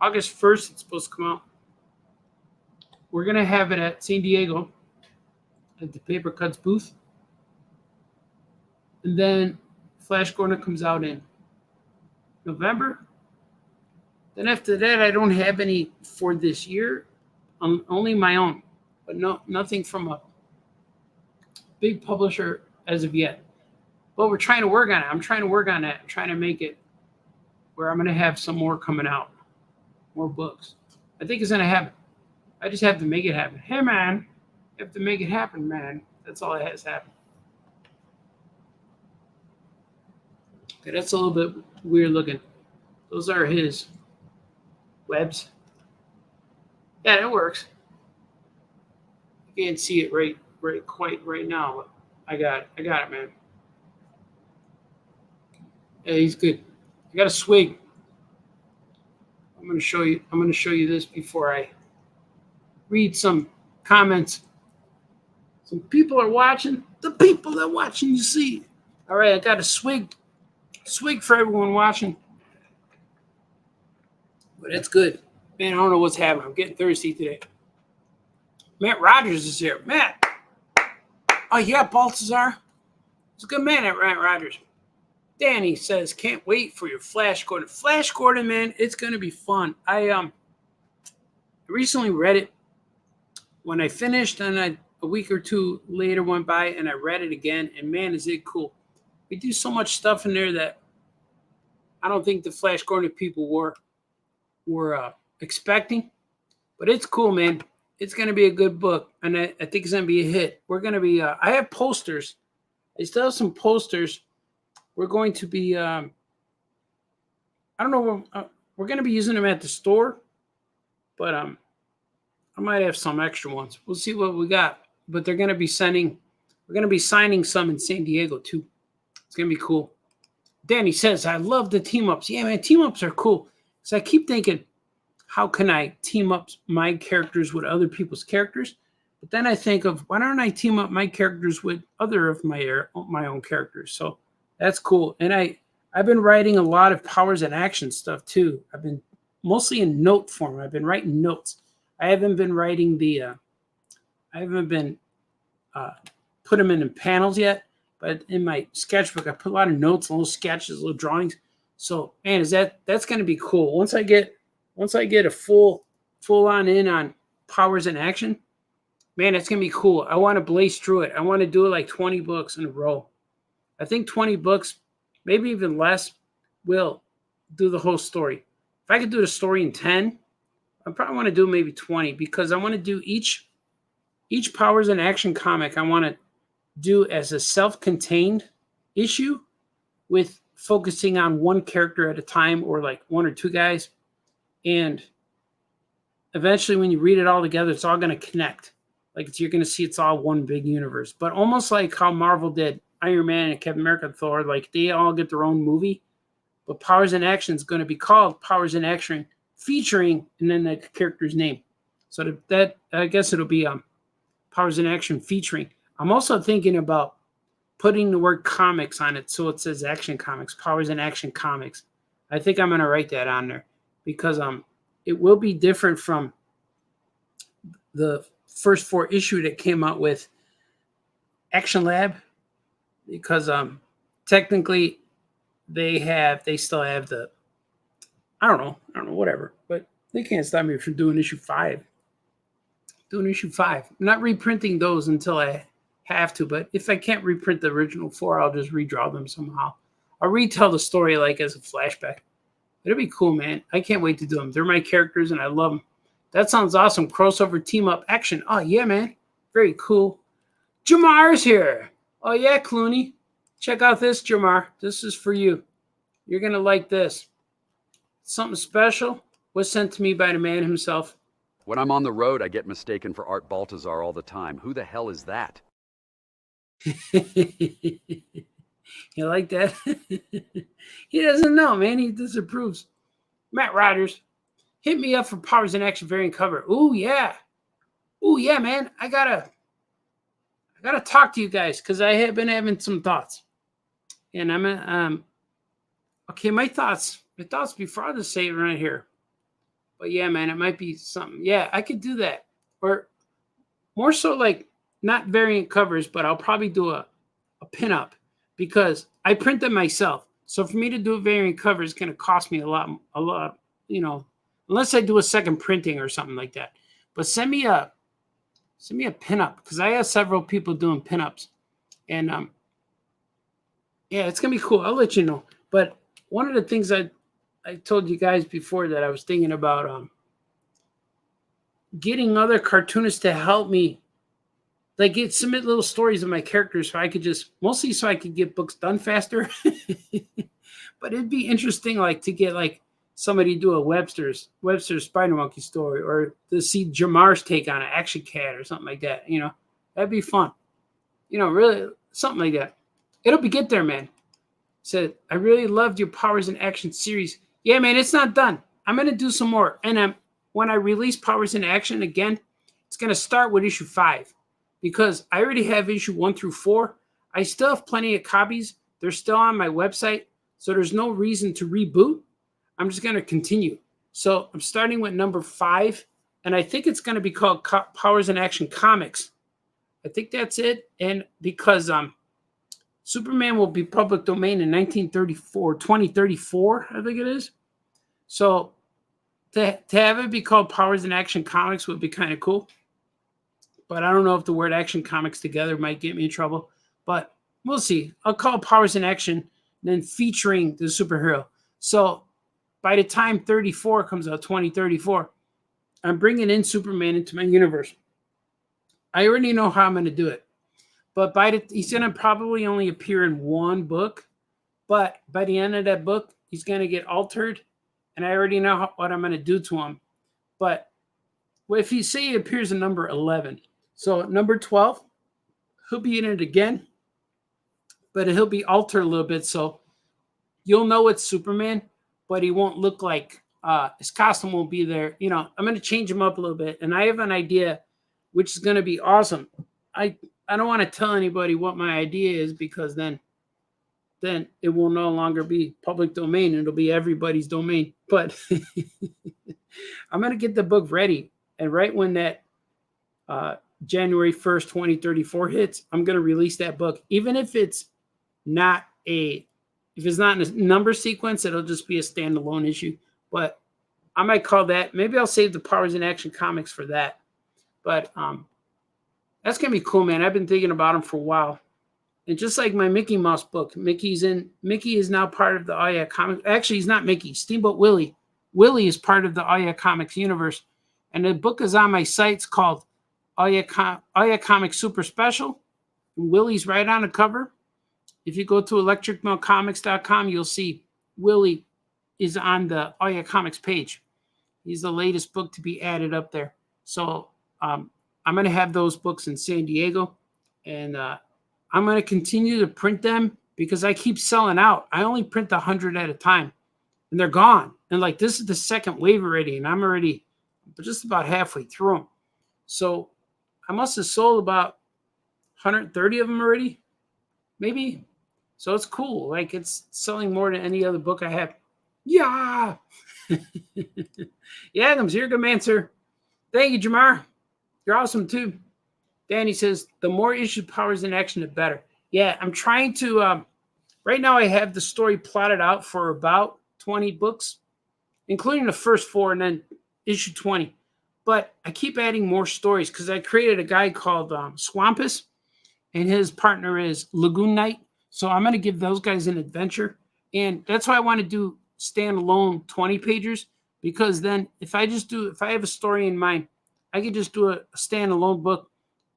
August 1st, it's supposed to come out. We're going to have it at San Diego at the Paper Cuts booth. And then Flash Gordon comes out in November. Then after that, I don't have any for this year. Only my own. But nothing from a big publisher as of yet. But we're trying to work on it. I'm trying to work on that. I'm trying to make it where I'm going to have some more coming out. More books. I think it's going to happen. I just have to make it happen. Hey, man, you have to make it happen, man. That's all that has to happen. Okay, that's a little bit weird looking. Those are his webs. Yeah, that works. You can't see it right quite right now. But I got it, man. Yeah, he's good. I got a swig. I'm going to show you this before I read some comments. Some people are watching. The people that are watching, you see. All right, I got a swig for everyone watching. But it's good. Man, I don't know what's happening. I'm getting thirsty today. Matt Rogers is here. Matt. Oh, yeah, Baltazar. He's a good man, that Matt Rogers. Danny says, can't wait for your Flash Gordon. Flash Gordon, man, it's going to be fun. I recently read it. When I finished, and a week or two later went by, and I read it again, and man, is it cool. We do so much stuff in there that I don't think the Flash Gordon people were expecting. But it's cool, man. It's going to be a good book, and I think it's going to be a hit. We're going to be I have posters. I still have some posters. We're going to be I don't know. We're going to be using them at the store, but I might have some extra ones. We'll see what we got. But they're going to be sending. We're going to be signing some in San Diego too. It's going to be cool. Danny says, I love the team ups. Yeah, man, team ups are cool. So I keep thinking, how can I team up my characters with other people's characters? But then I think of, why don't I team up my characters with other of my own characters? So that's cool. And I've been writing a lot of powers and action stuff too. I've been mostly in note form. I've been writing notes. I haven't been writing put them in panels yet. But in my sketchbook, I put a lot of notes, little sketches, little drawings. So, man, that's going to be cool. Once I get a full on in on powers and action, man, it's going to be cool. I want to blaze through it. I want to do it like 20 books in a row. I think 20 books, maybe even less, will do the whole story. If I could do the story in 10, I probably want to do maybe 20 because I want to do each powers and action comic. I want to do as a self-contained issue with focusing on one character at a time or like one or two guys. And eventually when you read it all together, it's all going to connect. Like you're going to see it's all one big universe. But almost like how Marvel did Iron Man and Captain America and Thor, like they all get their own movie. But Powers in Action is going to be called Powers in Action featuring and then the character's name. So that I guess it'll be Powers in Action featuring. I'm also thinking about putting the word comics on it so it says Action Comics, Powers in Action Comics. I think I'm going to write that on there because it will be different from the first 4 issue that came out with Action Lab because technically they still have the I don't know, whatever, but they can't stop me from doing issue 5. I'm not reprinting those until I have to, but if I can't reprint the original 4, I'll just redraw them somehow. I'll retell the story like as a flashback. It'll be cool, man. I can't wait to do them. They're my characters and I love them. That sounds awesome. Crossover team up action. Oh, yeah, man. Very cool. Jamar's here. Oh, yeah, Clooney. Check out this, Jamar. This is for you. You're going to like this. Something special was sent to me by the man himself. When I'm on the road, I get mistaken for Art Baltazar all the time. Who the hell is that? You like that? He doesn't know, man. He disapproves. Matt Riders, hit me up for Powers in Action variant cover. Ooh, yeah. Man. I gotta talk to you guys because I have been having some thoughts. And I'm okay, my thoughts before I just say it right here. But yeah, man, it might be something. Yeah, I could do that. Or more so like not variant covers, but I'll probably do a pinup because I print them myself. So for me to do a variant cover is going to cost me a lot, unless I do a second printing or something like that. But send me a pinup because I have several people doing pinups. And yeah, it's going to be cool. I'll let you know. But one of the things I told you guys before that I was thinking about getting other cartoonists to help me, like submit little stories of my characters so I could mostly so I could get books done faster. But it'd be interesting like to get like somebody do a Webster's Spider Monkey story or to see Jamar's take on an Action Cat or something like that. That'd be fun. Really something like that. It'll be get there, man. Said, I really loved your Powers in Action series. Yeah, man, it's not done. I'm going to do some more. And when I release Powers in Action again, it's going to start with issue 5 because I already have issue 1 through 4. I still have plenty of copies. They're still on my website. So there's no reason to reboot. I'm just going to continue. So I'm starting with number 5. And I think it's going to be called Powers in Action Comics. I think that's it. And because Superman will be public domain in 2034, I think it is. So to have it be called Powers in Action Comics would be kind of cool. But I don't know if the word Action Comics together might get me in trouble. But we'll see. I'll call it Powers in Action, then featuring the superhero. So by the time 34 comes out, 2034, I'm bringing in Superman into my universe. I already know how I'm going to do it. But he's going to probably only appear in one book. But by the end of that book, he's going to get altered, and I already know what I'm going to do to him. But if you say he appears in number 11, so number 12, he'll be in it again, but he'll be altered a little bit, so you'll know it's Superman, but he won't look like his costume won't be there. You know, I'm going to change him up a little bit, and I have an idea, which is going to be awesome. I don't want to tell anybody what my idea is, because then it will no longer be public domain. It'll be everybody's domain. But I'm going to get the book ready, and right when that January 1st, 2034 hits, I'm going to release that book. Even if it's not in a number sequence, it'll just be a standalone issue. But I might call that, maybe I'll save the Powers in Action comics for that. But that's going to be cool, man. I've been thinking about him for a while. And just like my Mickey Mouse book, Mickey is now part of the Oh Yeah Comics. Actually, he's not Mickey. Steamboat Willie. Willie is part of the Oh Yeah Comics universe. And the book is on my site. It's called Oh Yeah Comics Super Special. And Willie's right on the cover. If you go to electricmailcomics.com, you'll see Willie is on the Oh Yeah Comics page. He's the latest book to be added up there. So I'm going to have those books in San Diego. And I'm going to continue to print them because I keep selling out. I only print 100 at a time, and they're gone. And like, this is the second wave already, and I'm already just about halfway through them. So I must have sold about 130 of them already, maybe. So it's cool. Like, it's selling more than any other book I have. Yeah. Yeah, Adams, you're a good man, sir. Thank you, Jamar. You're awesome, too. Danny says, the more issue Powers in Action, the better. Yeah, I'm trying to, right now I have the story plotted out for about 20 books, including the first 4 and then issue 20. But I keep adding more stories because I created a guy called Swampus, and his partner is Lagoon Knight. So I'm going to give those guys an adventure. And that's why I want to do standalone 20 pagers, because then if I have a story in mind, I can just do a standalone book.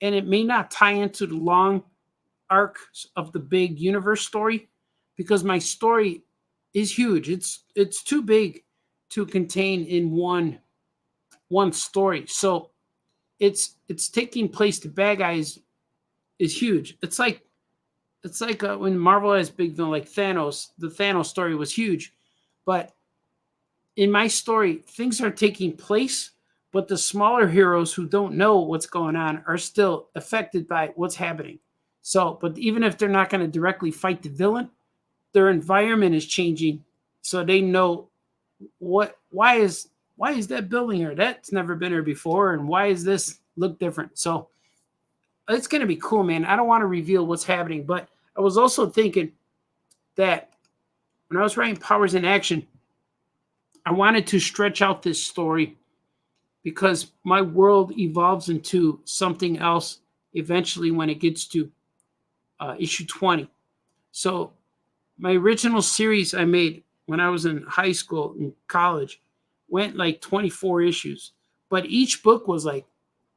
And it may not tie into the long arc of the big universe story, because my story is huge. It's too big to contain in one story. So it's taking place. The bad guys is huge. It's like when Marvel has big villain like Thanos. The Thanos story was huge, but in my story, things are taking place. But the smaller heroes who don't know what's going on are still affected by what's happening. So, but even if they're not going to directly fight the villain, their environment is changing, so they know why is that building here? That's never been here before, and why is this look different? So it's going to be cool, man. I don't want to reveal what's happening, but I was also thinking that when I was writing Powers in Action, I wanted to stretch out this story, because my world evolves into something else eventually when it gets to issue 20. So my original series I made when I was in high school and college went like 24 issues. But each book was like,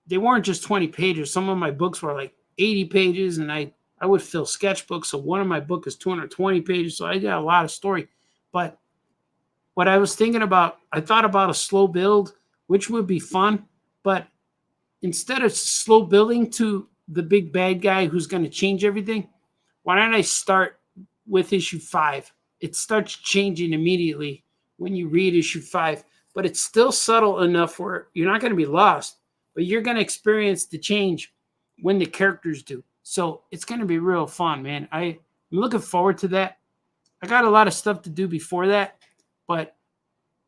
they weren't just 20 pages. Some of my books were like 80 pages, and I would fill sketchbooks. So one of my books is 220 pages. So I did a lot of story. But what I was thinking about, I thought about a slow build, which would be fun, but instead of slow building to the big bad guy who's going to change everything, why don't I start with issue 5? It starts changing immediately when you read issue 5, but it's still subtle enough where you're not going to be lost, but you're going to experience the change when the characters do. So it's going to be real fun, man. I'm looking forward to that. I got a lot of stuff to do before that, but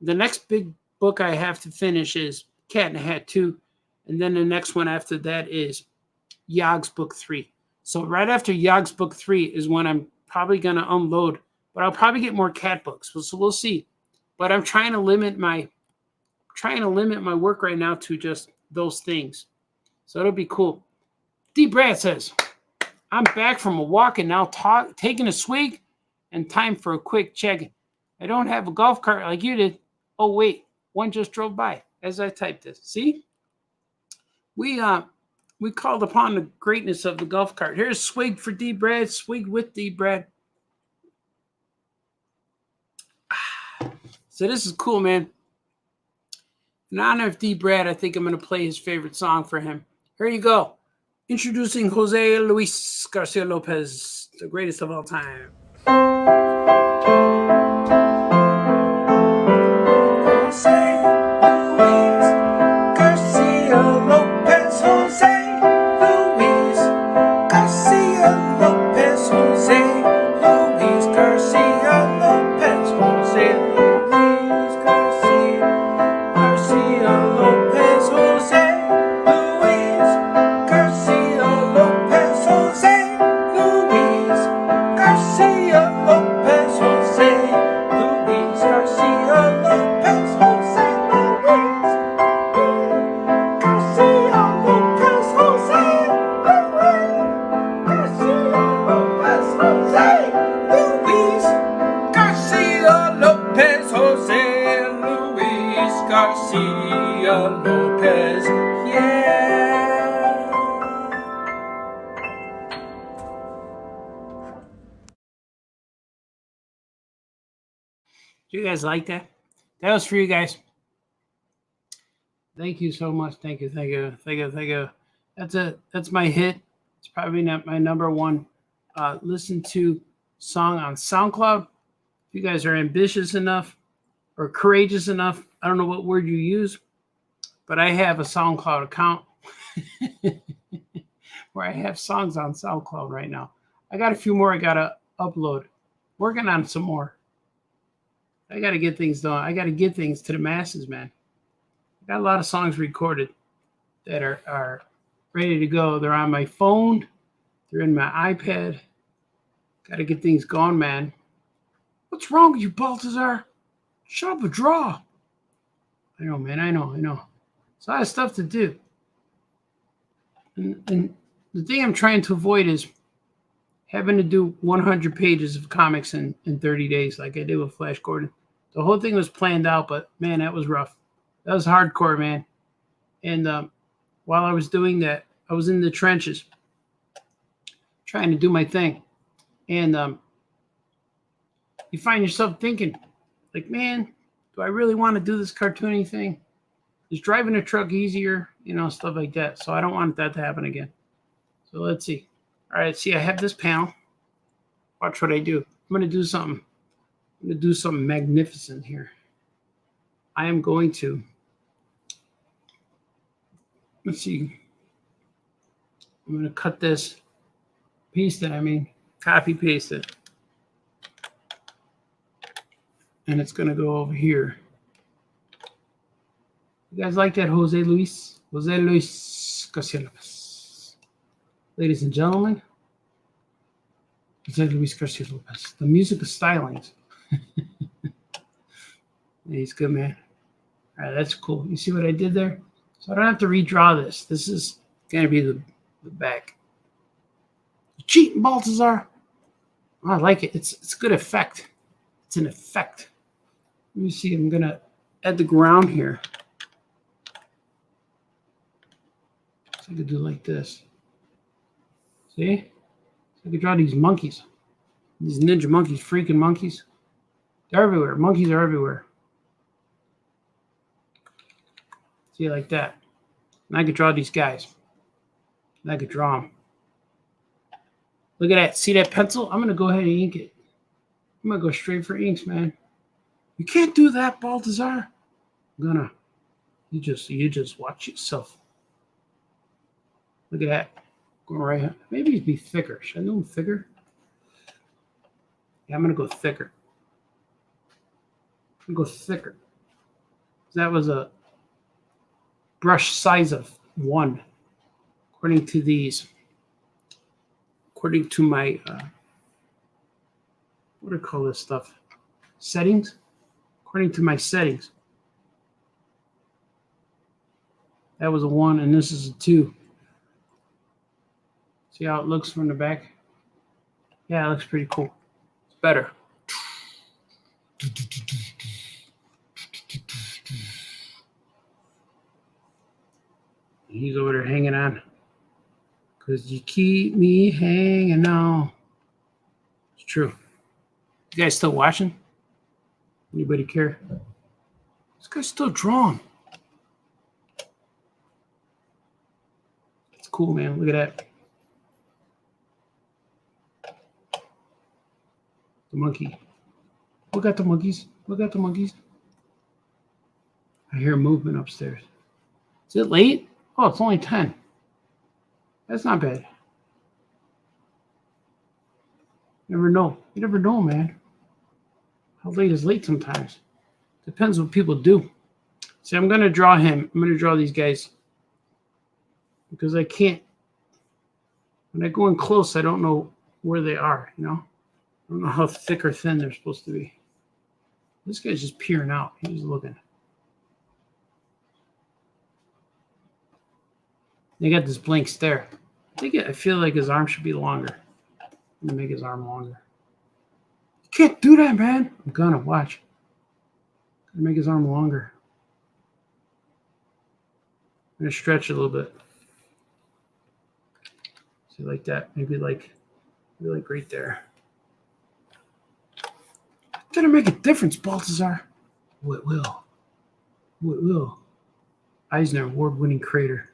the next big book I have to finish is Cat in the Hat 2, and then the next one after that is Yogg's book 3. So right after Yogg's book 3 is when I'm probably going to unload, but I'll probably get more cat books. So we'll see. But I'm trying to limit my work right now to just those things. So it'll be cool. D. Brad says, I'm back from a walk and now taking a swig, and time for a quick check. I don't have a golf cart like you did. Oh, wait. One just drove by as I typed this. See? We called upon the greatness of the golf cart. Here's swig for D. Brad. Swig with D. Brad. So this is cool, man. In honor of D. Brad, I think I'm going to play his favorite song for him. Here you go. Introducing Jose Luis Garcia Lopez, the greatest of all time. Jose Luis Garcia Lopez, Jose Luis Garcia Lopez, Jose Luis Garcia Lopez, Jose Luis Garcia Lopez, Jose Luis Garcia Lopez, Jose Luis Garcia Lopez, Jose Luis Garcia Lopez, Jose Luis Garcia Lopez, Jose Luis Garcia Lopez, Jose Luis Garcia Lopez, yeah. Do you guys like that? That was for you guys. Thank you so much. Thank you. That's my hit. It's probably not my number one listen to song on SoundCloud. If you guys are ambitious enough or courageous enough, I don't know what word you use, but I have a SoundCloud account where I have songs on SoundCloud right now. I got a few more I gotta upload. Working on some more. I got to get things done. I got to get things to the masses, man. I got a lot of songs recorded that are ready to go. They're on my phone. They're in my iPad. Got to get things going, man. What's wrong with you, Baltazar? Shut up and draw. I know, man. I know. It's a lot of stuff to do. And the thing I'm trying to avoid is having to do 100 pages of comics in 30 days like I did with Flash Gordon. The whole thing was planned out, but, man, that was rough. That was hardcore, man. And while I was doing that, I was in the trenches trying to do my thing. And you find yourself thinking, like, man, do I really want to do this cartooning thing? Is driving a truck easier? Stuff like that. So I don't want that to happen again. So let's see. All right, see, I have this panel. Watch what I do. I'm going to do something. I'm going to do something magnificent here. I am going to, let's see. I'm going to cut this, copy paste it. And it's going to go over here. You guys like that, Jose Luis? Jose Luis Garcia Lopez. Ladies and gentlemen, Jose Luis Garcia Lopez. The music of stylings. He's good, man. All right, that's cool. You see what I did there? So I don't have to redraw this. This is going to be the back. You cheating, Baltazar. Oh, I like it. It's a good effect. It's an effect. Let me see. I'm going to add the ground here. So I could do like this. See? So I could draw these monkeys. These ninja monkeys, freaking monkeys. They're everywhere. Monkeys are everywhere. See, like that. And I could draw these guys. And I could draw them. Look at that. See that pencil? I'm going to go ahead and ink it. I'm going to go straight for inks, man. You can't do that, Baltazar. I'm going to. You just watch yourself. Look at that. Going right here. Maybe it'd be thicker. Should I do them thicker? Yeah, I'm going to go thicker. I'm going to go thicker. That was a brush size of 1, according to these. According to my, what do I call this stuff? Settings? According to my settings. That was a 1, and this is a 2. See how it looks from the back? Yeah, it looks pretty cool. It's better. He's over there hanging on. Because you keep me hanging on. It's true. You guys still watching? Anybody care? This guy's still drawn. It's cool, man. Look at that. The monkey. Look at the monkeys. Look at the monkeys. I hear movement upstairs. Is it late? Oh, it's only 10. That's not bad. Never know. You never know, man. How late is late sometimes. Depends what people do. See, I'm going to draw him. I'm going to draw these guys. Because I can't. When I go in close, I don't know where they are, you know? I don't know how thick or thin they're supposed to be. This guy's just peering out. He's looking. They got this blank stare. I feel like his arm should be longer. I'm going to make his arm longer. You can't do that, man. I'm going to watch. I'm going to make his arm longer. I'm going to stretch it a little bit. See, like that. Maybe like right there. Gonna make a difference, Baltazar. Oh, it will. Oh, it will. Eisner award-winning creator.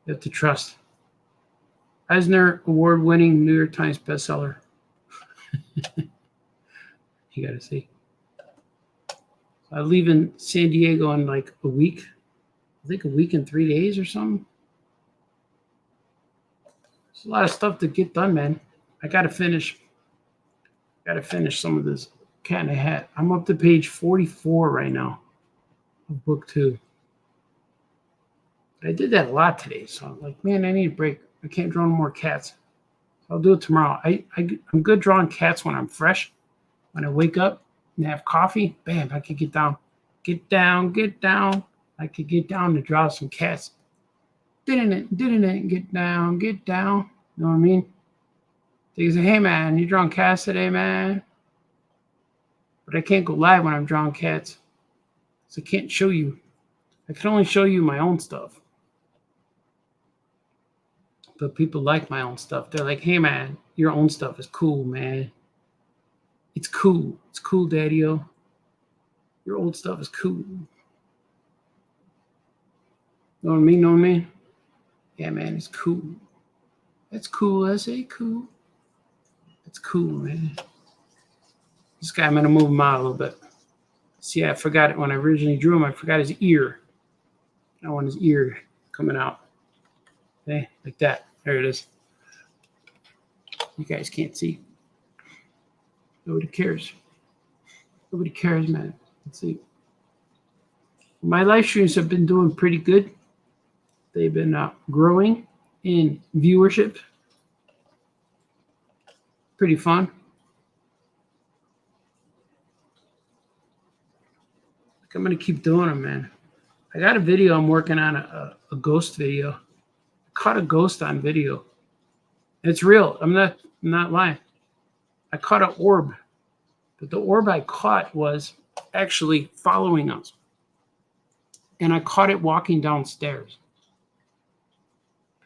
You have to trust. Eisner award-winning New York Times bestseller. You gotta see. I leave in San Diego in like a week. I think a week and 3 days or something. There's a lot of stuff to get done, man. I gotta finish some of this Cat in a Hat. I'm up to page 44 right now of book 2. I did that a lot today, so I'm like, man, I need a break. I can't draw no more cats. So I'll do it tomorrow. I'm good drawing cats when I'm fresh. When I wake up and have coffee, bam, I could get down. Get down. I could get down to draw some cats. Didn't it, get down. You know what I mean? They say, hey, man, you drawing cats today, man? But I can't go live when I'm drawing cats. So I can't show you. I can only show you my own stuff. But people like my own stuff. They're like, hey, man, your own stuff is cool, man. It's cool. It's cool, Daddy-O. Your old stuff is cool. Know what I mean? Yeah, man, it's cool. That's cool. I say cool. It's cool, man. This guy, I'm going to move him out a little bit. See, I forgot it when I originally drew him. I forgot his ear. I want his ear coming out. Okay, like that. There it is. You guys can't see. Nobody cares. Nobody cares, man. Let's see. My live streams have been doing pretty good. They've been growing in viewership. Pretty fun. I'm going to keep doing them, man. I got a video I'm working on, a ghost video. I caught a ghost on video. It's real. I'm not lying. I caught an orb. But the orb I caught was actually following us. And I caught it walking downstairs.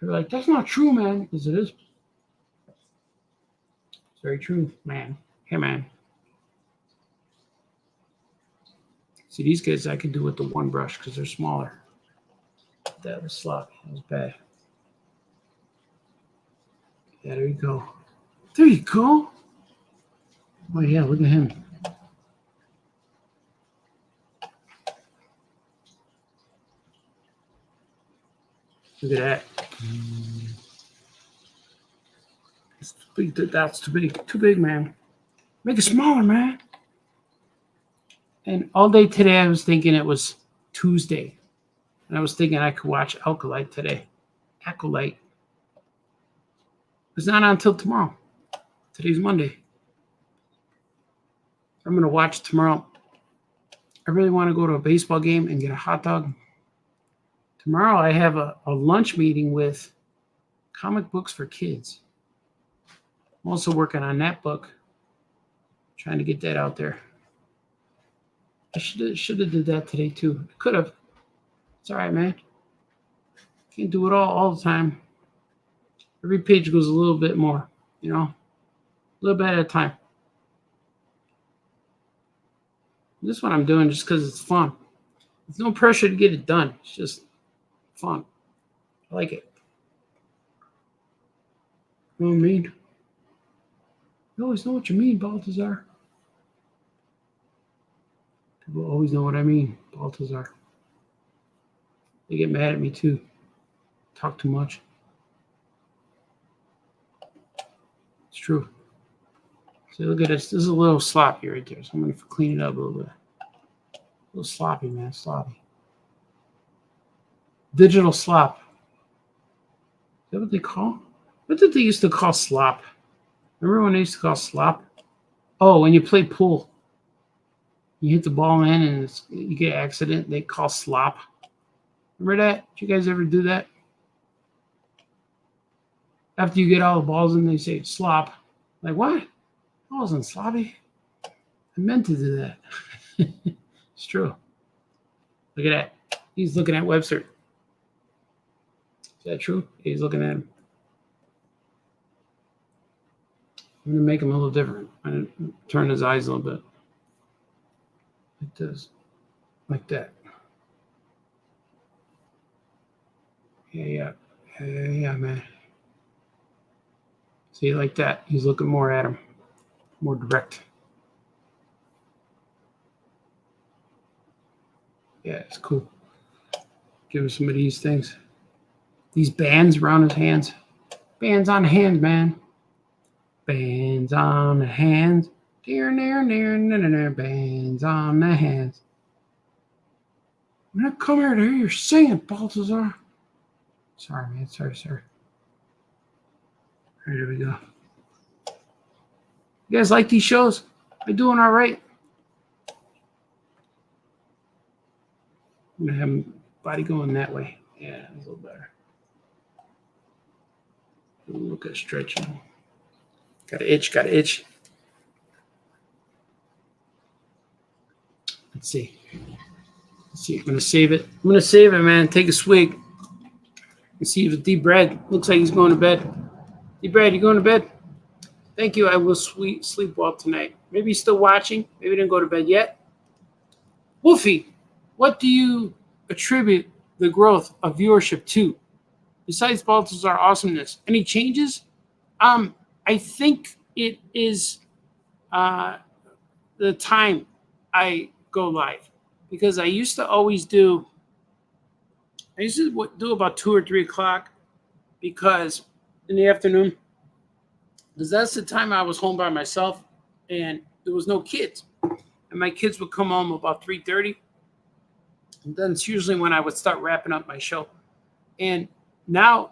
They're like, that's not true, man. Yes, it is. It's very true, man. Hey, man. See, these guys I can do with the one brush because they're smaller. That was sloppy. That was bad. Yeah, there you go. There you go. Oh, yeah, look at him. Look at that. It's too big. That's too big. Too big, man. Make it smaller, man. And all day today, I was thinking it was Tuesday. And I was thinking I could watch Acolyte today. Acolyte. It's not on until tomorrow. Today's Monday. I'm going to watch tomorrow. I really want to go to a baseball game and get a hot dog. Tomorrow, I have a lunch meeting with Comic Books for Kids. I'm also working on that book. Trying to get that out there. I should have did that today, too. I could have. It's all right, man. Can't do it all the time. Every page goes a little bit more, you know, a little bit at a time. This one I'm doing just because it's fun. There's no pressure to get it done. It's just fun. I like it. You know what I mean? You always know what you mean, Baltazar. People always know what I mean, Baltazar. They get mad at me too. Talk too much. It's true. See, look at this. This is a little sloppy right there. So I'm going to clean it up a little bit. A little sloppy, man. Sloppy. Digital slop. Is that what they call? What did they used to call slop? Remember when they used to call slop? Oh, when you play pool. You hit the ball in and you get an accident. They call slop. Remember that? Did you guys ever do that? After you get all the balls in, they say slop. Like, what? I wasn't sloppy. I meant to do that. It's true. Look at that. He's looking at Webster. Is that true? He's looking at him. I'm going to make him a little different. I'm going to turn his eyes a little bit. Like this. Like that. Yeah, man. See, like that. He's looking more at him. More direct. Yeah, it's cool. Give him some of these things. These bands around his hands. Bands on the hands, man. Bands on the hands. Near, bands on the hands. I'm not coming here to hear you singing, Baltazar. Sorry, man. Sorry. All right, there we go. You guys like these shows? They're doing all right. I'm going to have my body going that way. Yeah, a little better. Look at stretching. Got to itch. Let's see. I'm going to save it. Man. Take a swig. And see if D-Brad looks like he's going to bed. D-Brad, you going to bed? Thank you. I will sleep well tonight. Maybe he's still watching. Maybe he didn't go to bed yet. Wolfie, what do you attribute the growth of viewership to? Besides Baltazar awesomeness, any changes? I think it is the time I go live, because I used to do about 2 or 3 o'clock, because in the afternoon, because that's the time I was home by myself and there was no kids, and my kids would come home about 3:30, and then it's usually when I would start wrapping up my show. And now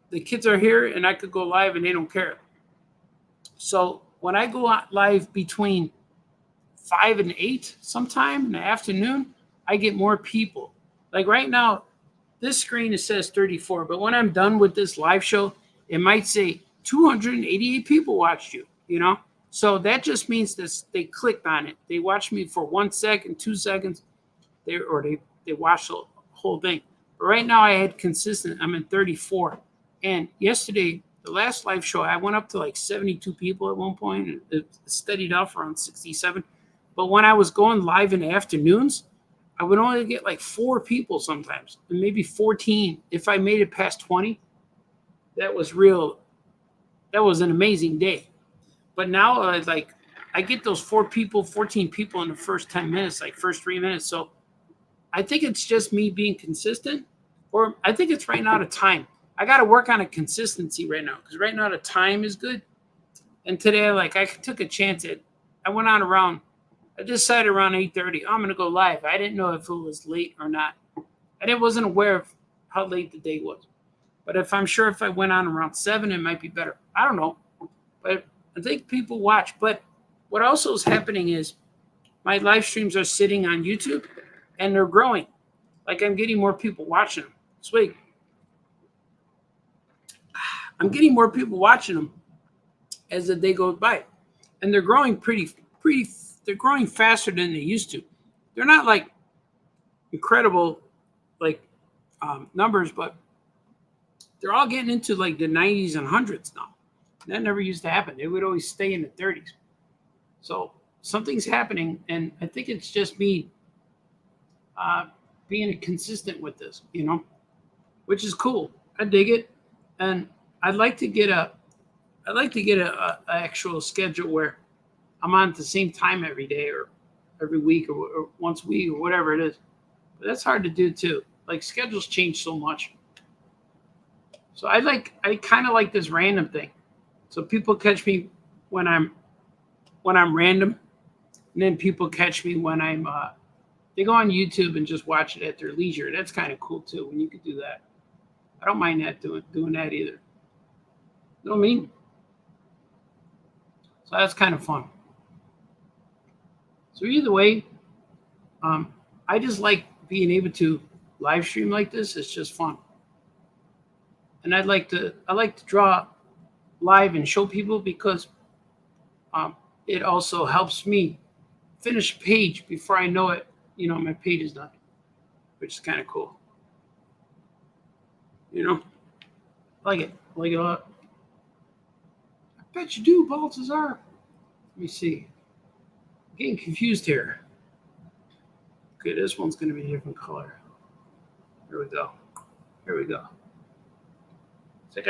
the kids are here and I could go live and they don't care. So when I go out live between 5 and 8 sometime in the afternoon, I get more people. Like right now, this screen, it says 34, but when I'm done with this live show, it might say 288 people watched you, So that just means that they clicked on it. They watched me for 1 second, 2 seconds, they watched the whole thing. But right now I had consistent, I'm at 34. And yesterday, the last live show, I went up to like 72 people at one point. And it steadied off around 67. But when I was going live in the afternoons, I would only get like 4 people sometimes, and maybe 14. If I made it past 20, that was an amazing day. But now I get those 14 people in the first 10 minutes, like first 3 minutes. So I think it's just me being consistent, or I think it's right now the time. I got to work on a consistency right now, because right now the time is good. And today, I took a chance I decided around 8:30, I'm going to go live. I didn't know if it was late or not. I wasn't aware of how late the day was. But if I went on around 7, it might be better. I don't know. But I think people watch. But what also is happening is my live streams are sitting on YouTube and they're growing. Like I'm getting more people watching them. Sweet. I'm getting more people watching them as the day goes by. And they're growing they're growing faster than they used to. They're not like incredible numbers, but they're all getting into like the 90s and hundreds now. That never used to happen. They would always stay in the 30s. So something's happening, and I think it's just me being consistent with this, which is cool. I dig it, and I'd like to get a actual schedule where I'm on at the same time every day or every week or once a week or whatever it is. But that's hard to do too. Like schedules change so much. So I kind of like this random thing. So people catch me when I'm random, and then people catch me when I'm they go on YouTube and just watch it at their leisure. That's kind of cool too when you could do that. I don't mind that doing that either. You know what I mean? So that's kind of fun. So either way, I just like being able to live stream like this. It's just fun. And I like to draw live and show people because it also helps me finish a page before I know it. My page is done, which is kind of cool. I like it. I like it a lot. I bet you do, Baltazar. Let me see. I'm getting confused here. Okay, this one's going to be a different color. Here we go. So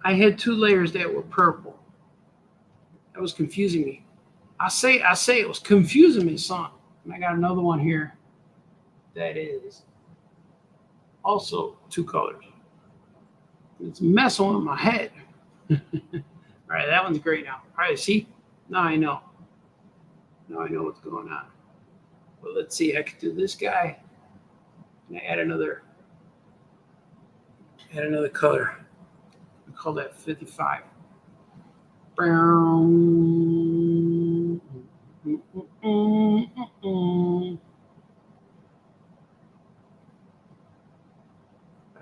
I had two layers that were purple. That was confusing me. I say it was confusing me, son. And I got another one here that is also two colors. It's messing with my head. All right, that one's great now. All right, see? Now I know. Now I know what's going on. Well, let's see. I could do this guy. And I add another color. I call that 55.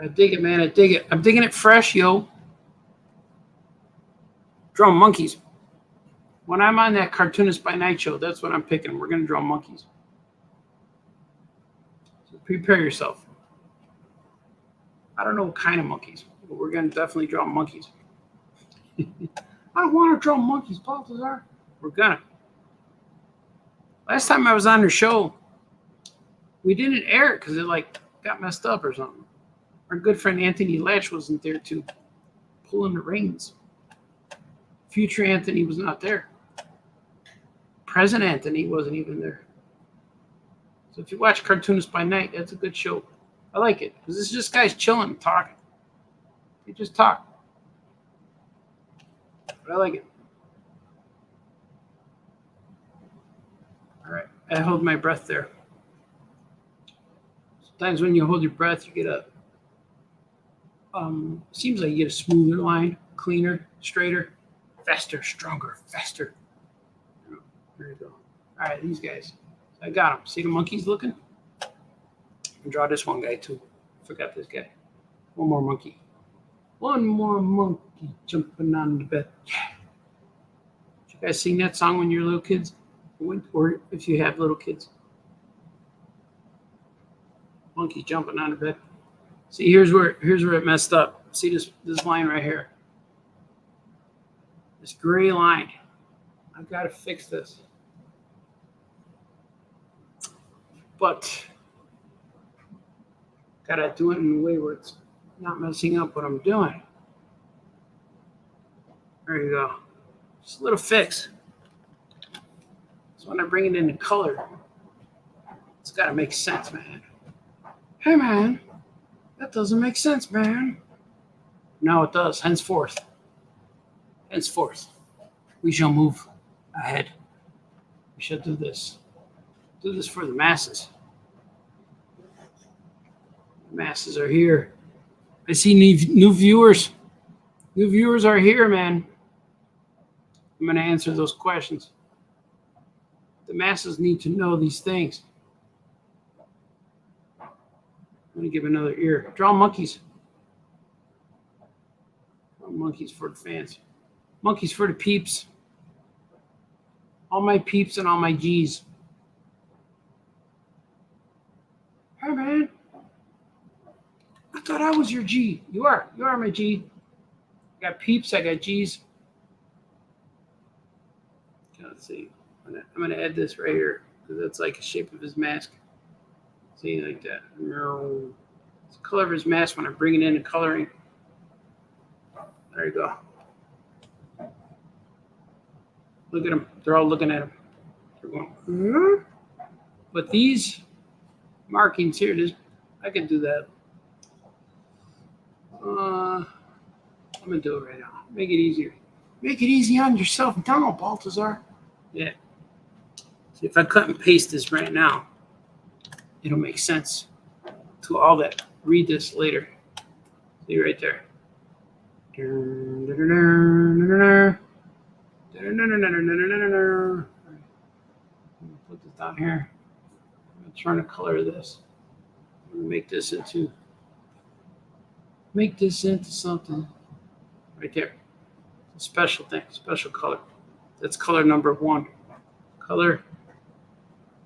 I dig it, man. I dig it. I'm digging it fresh, yo. Draw monkeys. When I'm on that Cartoonist by Night show, that's what I'm picking. We're going to draw monkeys. So prepare yourself. I don't know what kind of monkeys, but we're going to definitely draw monkeys. I don't want to draw monkeys, Baltazar. We're going to. Last time I was on their show, we didn't air it because it got messed up or something. Our good friend Anthony Latch wasn't there to pull in the reins. Future Anthony was not there. Present Anthony wasn't even there. So if you watch Cartoonist by Night, that's a good show. I like it because it's just guys chilling, talking. They just talk. But I like it. All right, I hold my breath there. Sometimes when you hold your breath, you get seems like you get a smoother line, cleaner, straighter, faster, stronger, faster. There you go. All right, these guys. I got them. See the monkeys looking? And draw this one guy too. Forgot this guy. One more monkey. One more monkey jumping on the bed. Yeah. Did you guys sing that song when you were little kids? Or if you have little kids? Monkey jumping on the bed. See, here's where it messed up. See this line right here. This gray line. I've got to fix this. But gotta do it in a way where it's not messing up what I'm doing. There you go. Just a little fix. So when I bring it into color, it's gotta make sense, man. Hey man, that doesn't make sense, man. Now it does. Henceforth, we shall move ahead. We shall do this. Do this for the masses. The masses are here. I see new viewers. New viewers are here, man. I'm going to answer those questions. The masses need to know these things. I'm going to give another ear. Draw monkeys. Draw monkeys for the fans. Monkeys for the peeps. All my peeps and all my G's. Hey, man. I thought I was your G. You are. You are my G. I got peeps. I got G's. Let's see. I'm gonna add this right here because that's like the shape of his mask. See, like that. It's the color of his mask when I bring it in and coloring. There you go. Look at them. They're all looking at him. They're going, hmm? But these markings here, I can do that. I'm gonna do it right now. Make it easier. Make it easy on yourself now, Baltazar. Yeah. See, if I cut and paste this right now, it'll make sense to all that. Read this later. See right there. Put this down here. I'm trying to color this. I'm gonna make this into something right there. A special thing, special color. That's color number 1. Color.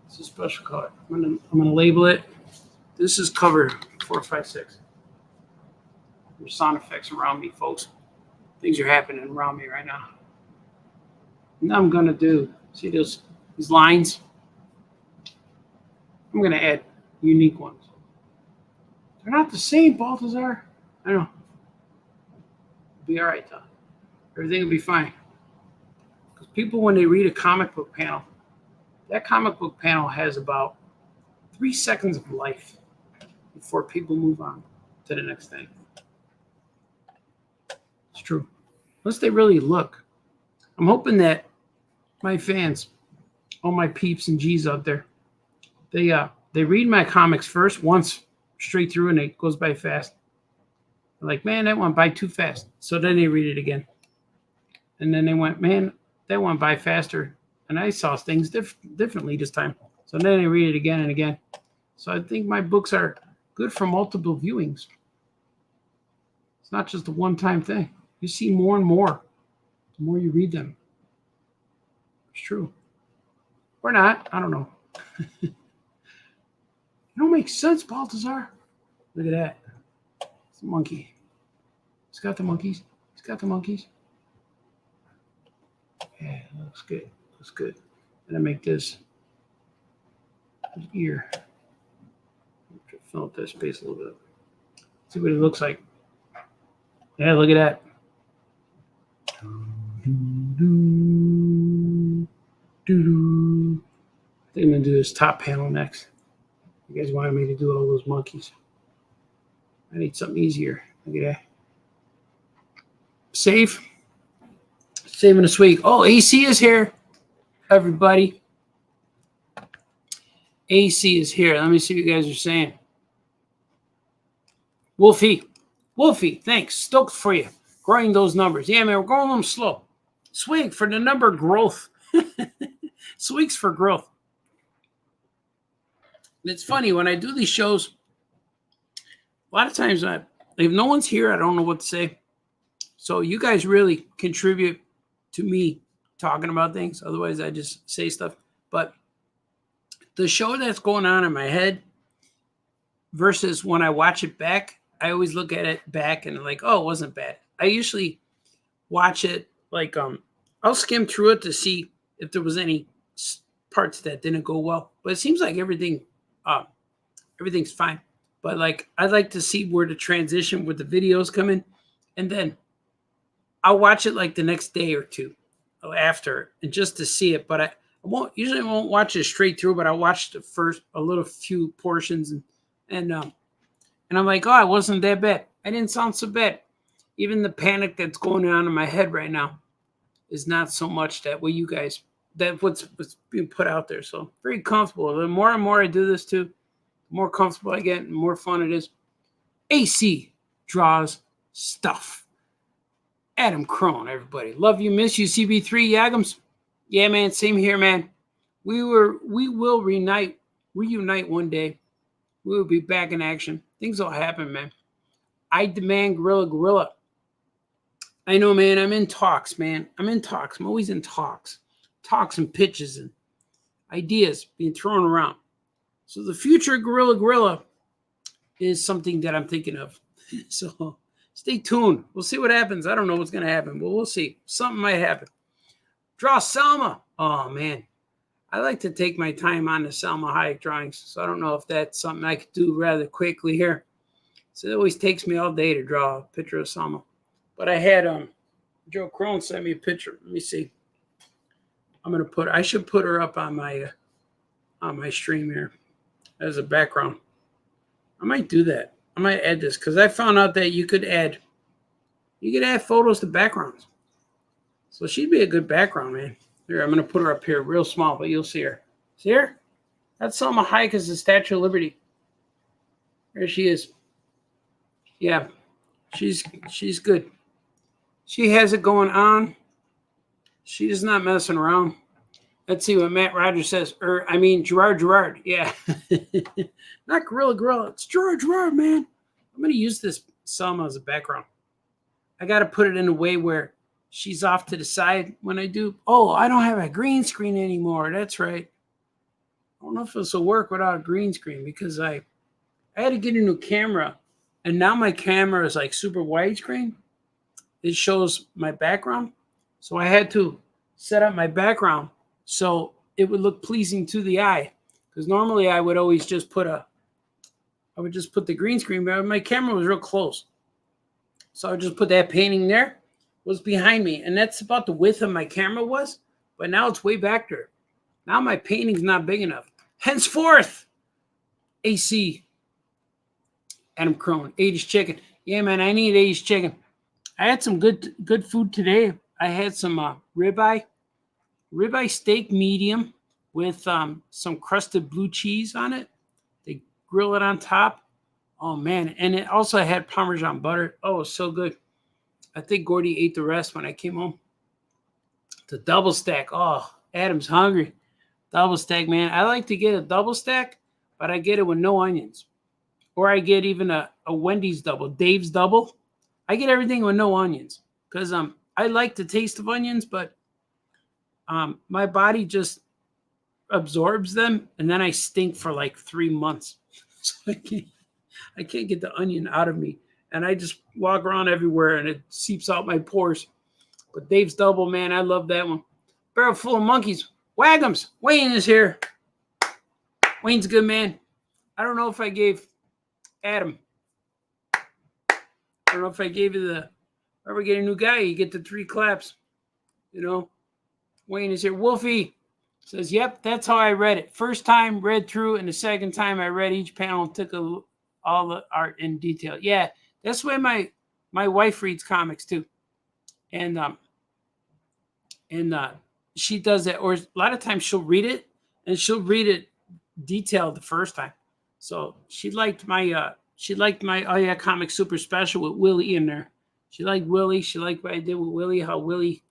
It's a special color. I'm gonna label it. This is cover 456. There's sound effects around me, folks. Things are happening around me right now. Now I'm gonna do, see these lines? I'm gonna add unique ones. They're not the same, Baltazar. I know. It'll be all right though. Everything will be fine. Because people, when they read a comic book panel, that comic book panel has about 3 seconds of life before people move on to the next thing. It's true. Unless they really look. I'm hoping that my fans, all my peeps and G's out there, they read my comics first, once straight through, and it goes by fast. They're like, man, that went by too fast. So then they read it again. And then they went, man, that went by faster. And I saw things differently this time. So then they read it again and again. So I think my books are good for multiple viewings. It's not just a one-time thing. You see more and more the more you read them. It's true. Or not. I don't know. It don't make sense, Baltazar. Look at that. It's a monkey. It's got the monkeys. It's got the monkeys. Yeah, looks good. Looks good. And I make this his ear. Fill up that space a little bit. See what it looks like. Yeah, look at that. I think I'm gonna do this top panel next. You guys wanted me to do all those monkeys. I need something easier. Look at that. Save. Saving this week. Oh, AC is here, everybody. AC is here. Let me see what you guys are saying. Wolfie, thanks. Stoked for you. Growing those numbers. Yeah, man, we're growing them slow. Swing for the number growth. Swings for growth. And it's funny, when I do these shows, a lot of times if no one's here, I don't know what to say. So you guys really contribute to me talking about things. Otherwise, I just say stuff. But the show that's going on in my head versus when I watch it back, I always look at it back and I'm like, oh, it wasn't bad. I usually watch it like I'll skim through it to see if there was any parts that didn't go well. But it seems like everything's fine. But like I like to see where the transition with the videos come in, and then I'll watch it like the next day or two after, and just to see it. But I won't watch it straight through, but I watched the first a little few portions and I'm like, oh, it wasn't that bad. I didn't sound so bad. Even the panic that's going on in my head right now is not so much that way you guys, that what's being put out there. So very comfortable. The more and more I do this too, the more comfortable I get and the more fun it is. AC draws stuff. Adam Crone, everybody. Love you, miss you, CB3 Yagams. Yeah, man, same here, man. We will reunite one day. We will be back in action. Things will happen, man. I demand Gorilla. I know, man. I'm in talks, man. I'm always in talks. Talks and pitches and ideas being thrown around. So the future Gorilla is something that I'm thinking of. So stay tuned. We'll see what happens. I don't know what's going to happen, but we'll see. Something might happen. Draw Selma. Oh, man. I like to take my time on the Salma Hayek drawings, so I don't know if that's something I could do rather quickly here. So it always takes me all day to draw a picture of Salma. But I had Joe Crone sent me a picture. Let me see. I should put her up on my stream here as a background. I might do that. I might add this because I found out that you could add photos to backgrounds. So she'd be a good background, man. Here, I'm gonna put her up here real small, but you'll see her. See her? That's Salma Hayek as the Statue of Liberty. There she is. Yeah, she's good. She has it going on. She's not messing around. Let's see what Matt Rogers says. Gerard. Yeah. Not Gorilla. It's Gerard, man. I'm going to use this Selma as a background. I got to put it in a way where she's off to the side when I do. Oh, I don't have a green screen anymore. That's right. I don't know if this will work without a green screen because I had to get a new camera. And now my camera is like super widescreen. It shows my background. So I had to set up my background so it would look pleasing to the eye. Because normally I would always just put the green screen, but my camera was real close. So I would just put that painting there, was behind me. And that's about the width of my camera was. But now it's way back there. Now my painting's not big enough. Henceforth, AC. Adam Crone, 80s chicken. Yeah, man, I need 80s chicken. I had some good food today. I had some ribeye steak medium with some crusted blue cheese on it. They grill it on top. Oh, man. And it also had Parmesan butter. Oh, it was so good. I think Gordy ate the rest when I came home. The double stack. Oh, Adam's hungry. Double stack, man. I like to get a double stack, but I get it with no onions. Or I get even a Wendy's double, Dave's double. I get everything with no onions because I like the taste of onions, but my body just absorbs them, and then I stink for like 3 months. So I can't get the onion out of me, and I just walk around everywhere, and it seeps out my pores. But Dave's double, man, I love that one. Barrel full of monkeys. Wagums. Wayne is here. Wayne's a good man. I don't know if I gave Adam. I don't know if I gave you the, ever get a new guy, you get the 3 claps. You know, Wayne is here. Wolfie says, yep, that's how I read it. First time read through, and the second time I read each panel and took all the art in detail. Yeah, that's the way my wife reads comics too. And she does that. Or a lot of times she'll read it, and she'll read it detailed the first time. So she liked my Oh Yeah Comic Super Special with Willie in there. She liked Willie. She liked what I did with Willie, how Willie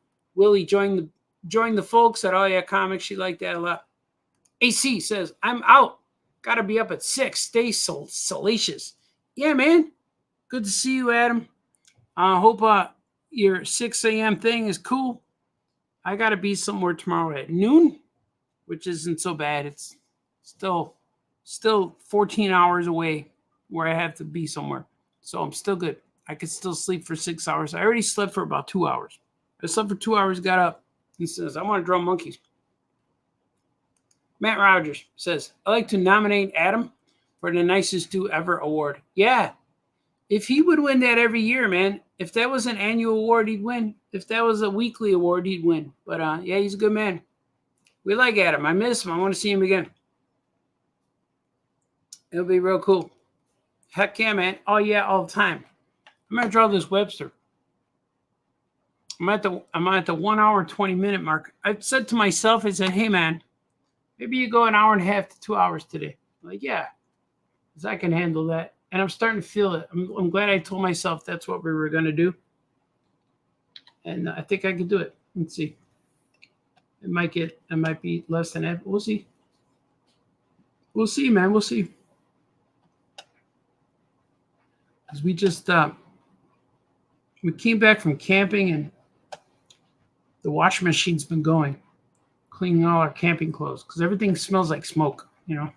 joined the folks at Oh Yeah Comics. She liked that a lot. AC says, I'm out. Got to be up at 6. Stay salacious. Yeah, man. Good to see you, Adam. I hope your 6 a.m. thing is cool. I got to be somewhere tomorrow at noon, which isn't so bad. It's still 14 hours away where I have to be somewhere. So I'm still good. I could still sleep for 6 hours. I already slept for about 2 hours. I slept for 2 hours, got up, and says, I want to draw monkeys. Matt Rogers says, I like to nominate Adam for the Nicest Dude Ever award. Yeah. If he would win that every year, man. If that was an annual award, he'd win. If that was a weekly award, he'd win. But yeah, he's a good man. We like Adam. I miss him. I want to see him again. It'll be real cool. Heck yeah, man. Oh yeah, all the time. I'm gonna draw this Webster. I'm at the 1 hour and 20 minute mark. I said to myself, I said, hey man, maybe you go an hour and a half to 2 hours today. I'm like, yeah, because I can handle that. And I'm starting to feel it. I'm glad I told myself that's what we were gonna do. And I think I can do it. Let's see. It might be less than that. We'll see. We'll see, man. We'll see. Because we just we came back from camping and the washing machine's been going, cleaning all our camping clothes because everything smells like smoke, you know.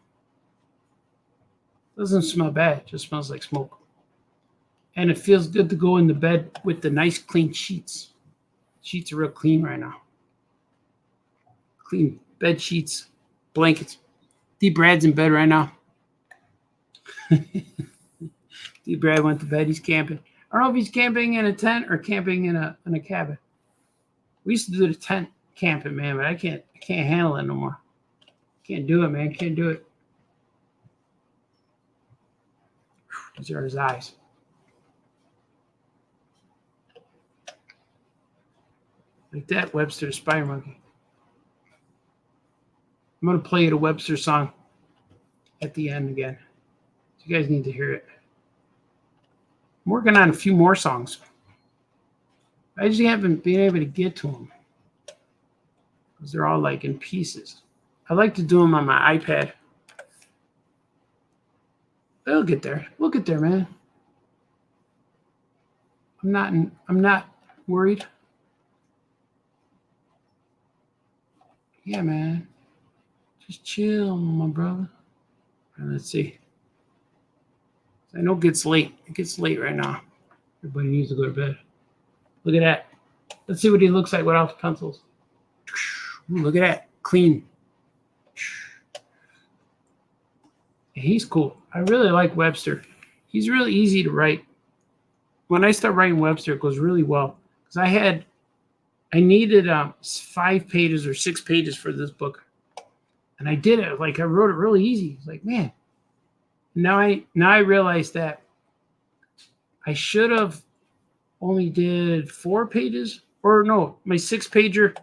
Doesn't smell bad, it just smells like smoke. And it feels good to go in the bed with the nice clean sheets. Sheets are real clean right now. Clean bed sheets, blankets. D. Brad's in bed right now. D. Brad went to bed. He's camping. I don't know if he's camping in a tent or camping in a cabin. We used to do the tent camping, man, but I can't handle it no more. Can't do it, man. Can't do it. These are his eyes. Like that, Webster the Spider Monkey. I'm going to play you the Webster song at the end again. You guys need to hear it. I'm working on a few more songs. I just haven't been able to get to them because they're all like in pieces. I like to do them on my iPad. They'll get there. We'll get there, man. I'm not worried. Yeah, man. Just chill, my brother. And let's see. I know it gets late. It gets late right now. Everybody needs to go to bed. Look at that. Let's see what he looks like without the pencils. Ooh, look at that. Clean. Yeah, he's cool. I really like Webster. He's really easy to write. When I start writing Webster, it goes really well. Because I needed 5 pages or 6 pages for this book. And I did it. Like, I wrote it really easy. It's like, man. Now I realize that I should have only did 4 pages. Or no, my 6-pager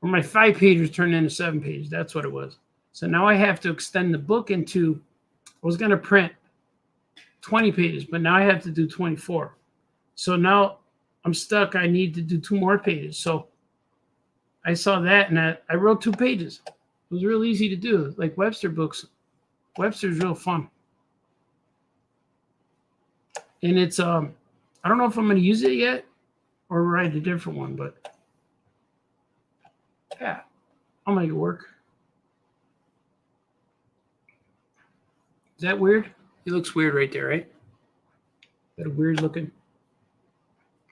or my 5-pager turned into 7 pages. That's what it was. So now I have to extend the book into, I was going to print 20 pages, but now I have to do 24. So now I'm stuck. I need to do 2 more pages. So I saw that and I wrote 2 pages. It was real easy to do. Like Webster books. Webster's real fun. And it's, I don't know if I'm going to use it yet or write a different one, but yeah, I'll make it work. Is that weird? He looks weird right there, right? Is that a weird looking?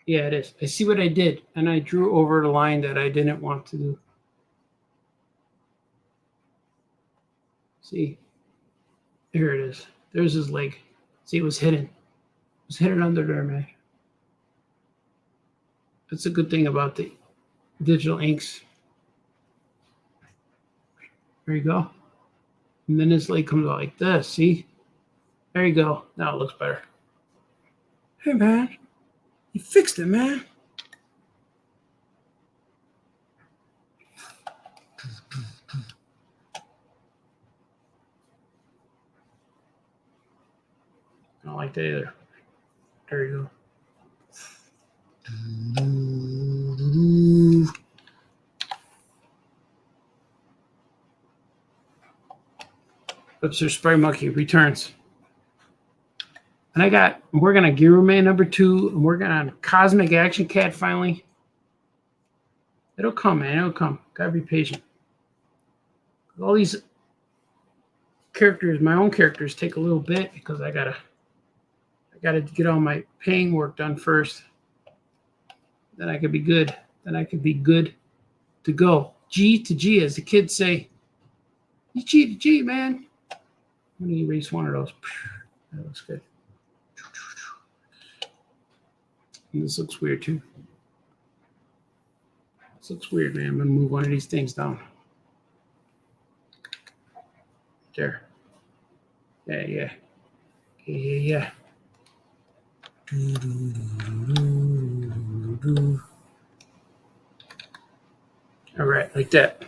Yeah, it is. I see what I did, and I drew over the line that I didn't want to do. See? Here it is. There's his leg. See, it was hidden. It was hidden under there, man. That's a good thing about the digital inks. There you go. And then his leg comes out like this. See? There you go. Now it looks better. Hey, man. You fixed it, man. I don't like that either. There you go. Webster Spray Monkey returns. And I'm working on Guru Man #2. I'm working on Cosmic Action Cat finally. It'll come, man. It'll come. Gotta be patient. All these characters, my own characters, take a little bit because I gotta get all my paying work done first. Then I could be good. Then I could be good to go. G to G, as the kids say. You G to G, man. I'm gonna erase one of those. That looks good. And this looks weird too. This looks weird, man. I'm gonna move one of these things down. There. Yeah. All right, like that.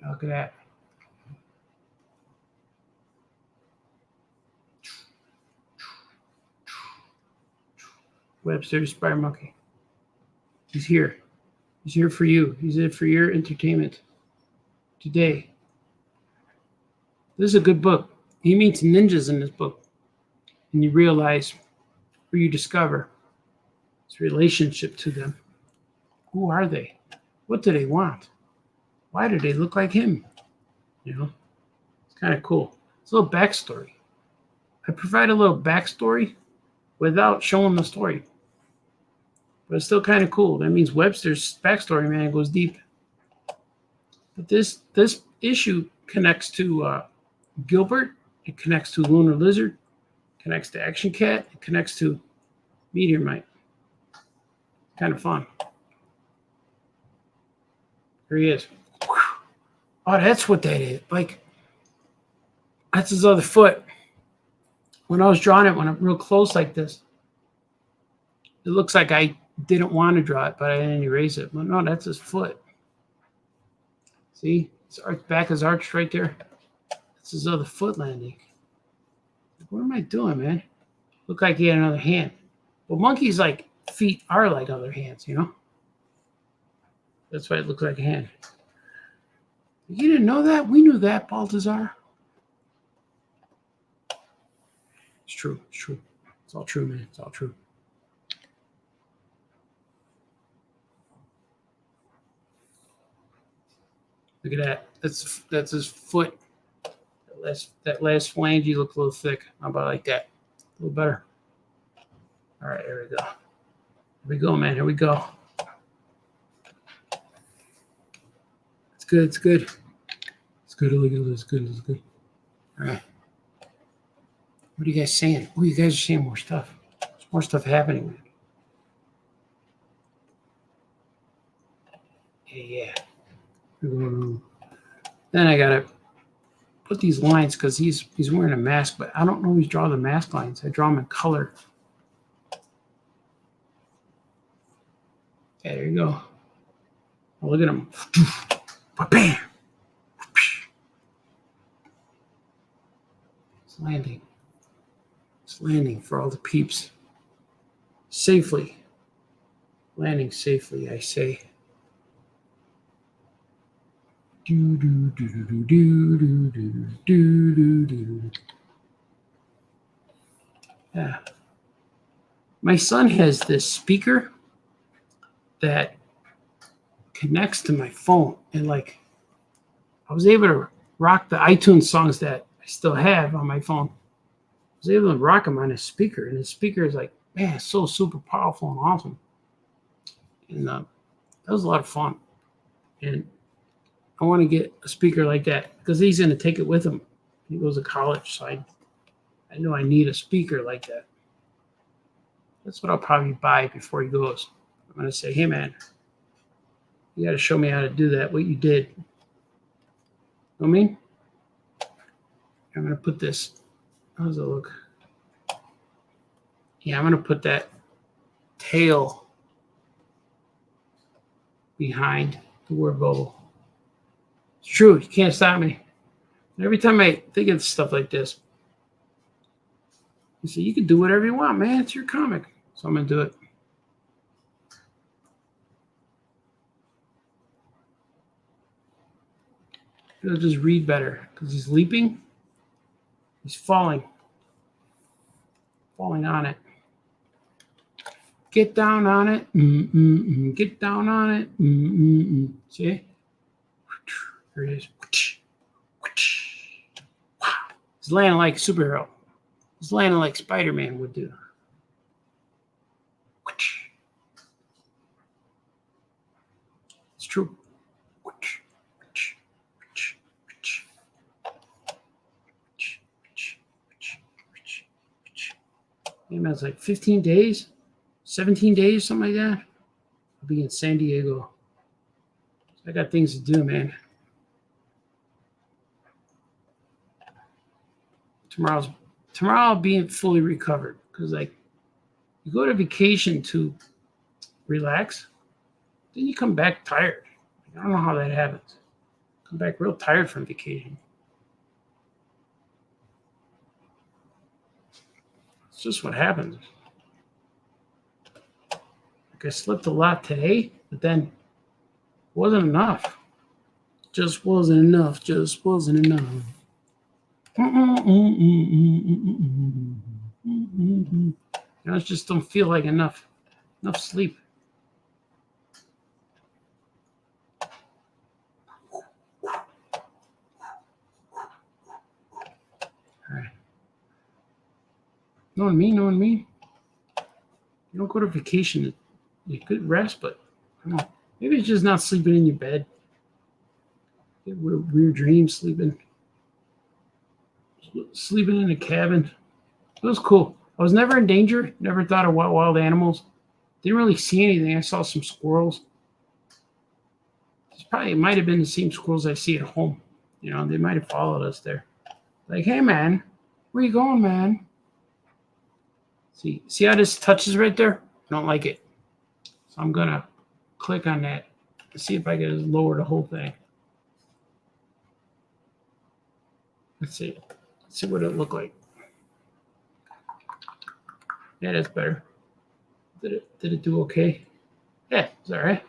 Look at that. Webster Spider Monkey. He's here. He's here for you. He's here for your entertainment today. This is a good book. He meets ninjas in this book. And you realize, or you discover, his relationship to them. Who are they? What do they want? Why do they look like him? You know, it's kind of cool. It's a little backstory. I provide a little backstory without showing the story. But it's still kind of cool. That means Webster's backstory, man, goes deep. But this issue connects to Gilbert. It connects to Lunar Lizard. Connects to Action Cat. It connects to Meteor Mite. Kind of fun. Here he is. Oh, that's what that is. Like, that's his other foot. When I was drawing it, when I'm real close like this, it looks like I didn't want to draw it, but I didn't erase it. But no, that's his foot. See? His back is arched right there. That's his other foot landing. What am I doing, man? Look like he had another hand. Well, monkeys' like feet are like other hands, you know? That's why it looks like a hand. You didn't know that? We knew that, Baltazar. It's true. It's true. It's all true, man. It's all true. Look at that. That's his foot. That last flange, you look a little thick. How about like that? A little better. All right, here we go. Here we go, man. Here we go. It's good. It's good. It's good. Look at this. It's good. It's good. All right. What are you guys saying? Oh, you guys are saying more stuff. There's more stuff happening, man. Yeah. Then I gotta put these lines because he's wearing a mask, but I don't always draw the mask lines. I draw them in color. Yeah, there you go. Oh, look at him. Bam! It's landing. It's landing for all the peeps. Safely. Landing safely, I say. Do do do do do do do do do do. Yeah. My son has this speaker that connects to my phone, and like I was able to rock the iTunes songs that I still have on my phone. I was able to rock them on a speaker, and the speaker is like, man, it's so super powerful and awesome. And that was a lot of fun. And I want to get a speaker like that because he's going to take it with him. He goes to college, so I know I need a speaker like that. That's what I'll probably buy before he goes. I'm going to say, hey, man, you got to show me how to do that, what you did. You know what I mean? I'm going to put this. How does it look? Yeah, I'm going to put that tail behind the word bubble. It's true. You can't stop me. And every time I think of stuff like this, you say, you can do whatever you want, man. It's your comic. So I'm going to do it. It'll just read better because he's leaping. He's falling. Falling on it. Get down on it. Get down on it. See? There it is. Wow. He's landing like a superhero. He's landing like Spider-Man would do. It's true. Maybe it's like 15 days, 17 days, something like that. I'll be in San Diego. I got things to do, man. Tomorrow I'll be fully recovered because like you go to vacation to relax, then you come back tired. I don't know how that happens. Come back real tired from vacation. It's just what happens. Like I slept a lot today, but then it wasn't enough. Just wasn't enough. Just wasn't enough. I just don't feel like enough sleep. All right. Knowing me, knowing me. You don't go to vacation. You could rest, but I don't know. Maybe it's just not sleeping in your bed. Get weird dreams sleeping in a cabin. It was cool. I was never in danger. Never thought of wild animals. Didn't really see anything. I saw some squirrels. It might have been the same squirrels I see at home. You know, they might have followed us there. Like, hey man, where you going, man? See how this touches right there? I don't like it. So I'm gonna click on that to see if I can lower the whole thing. Let's see. Let's see what it looked like. Yeah, that's better. Did it do okay? Yeah, it's all right.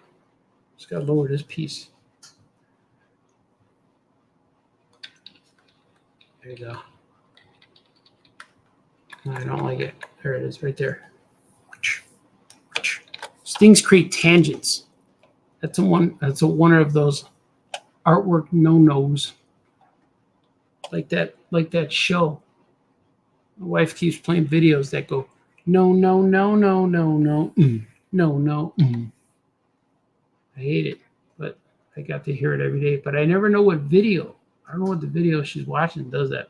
Just gotta lower this piece. There you go. No, I don't like it. There it is, right there. Things create tangents. That's one of those artwork no-nos. Like that show. My wife keeps playing videos that go no, no, no, no, no, no, no, no. I hate it, but I got to hear it every day. But I never know what video. I don't know what the video she's watching does that.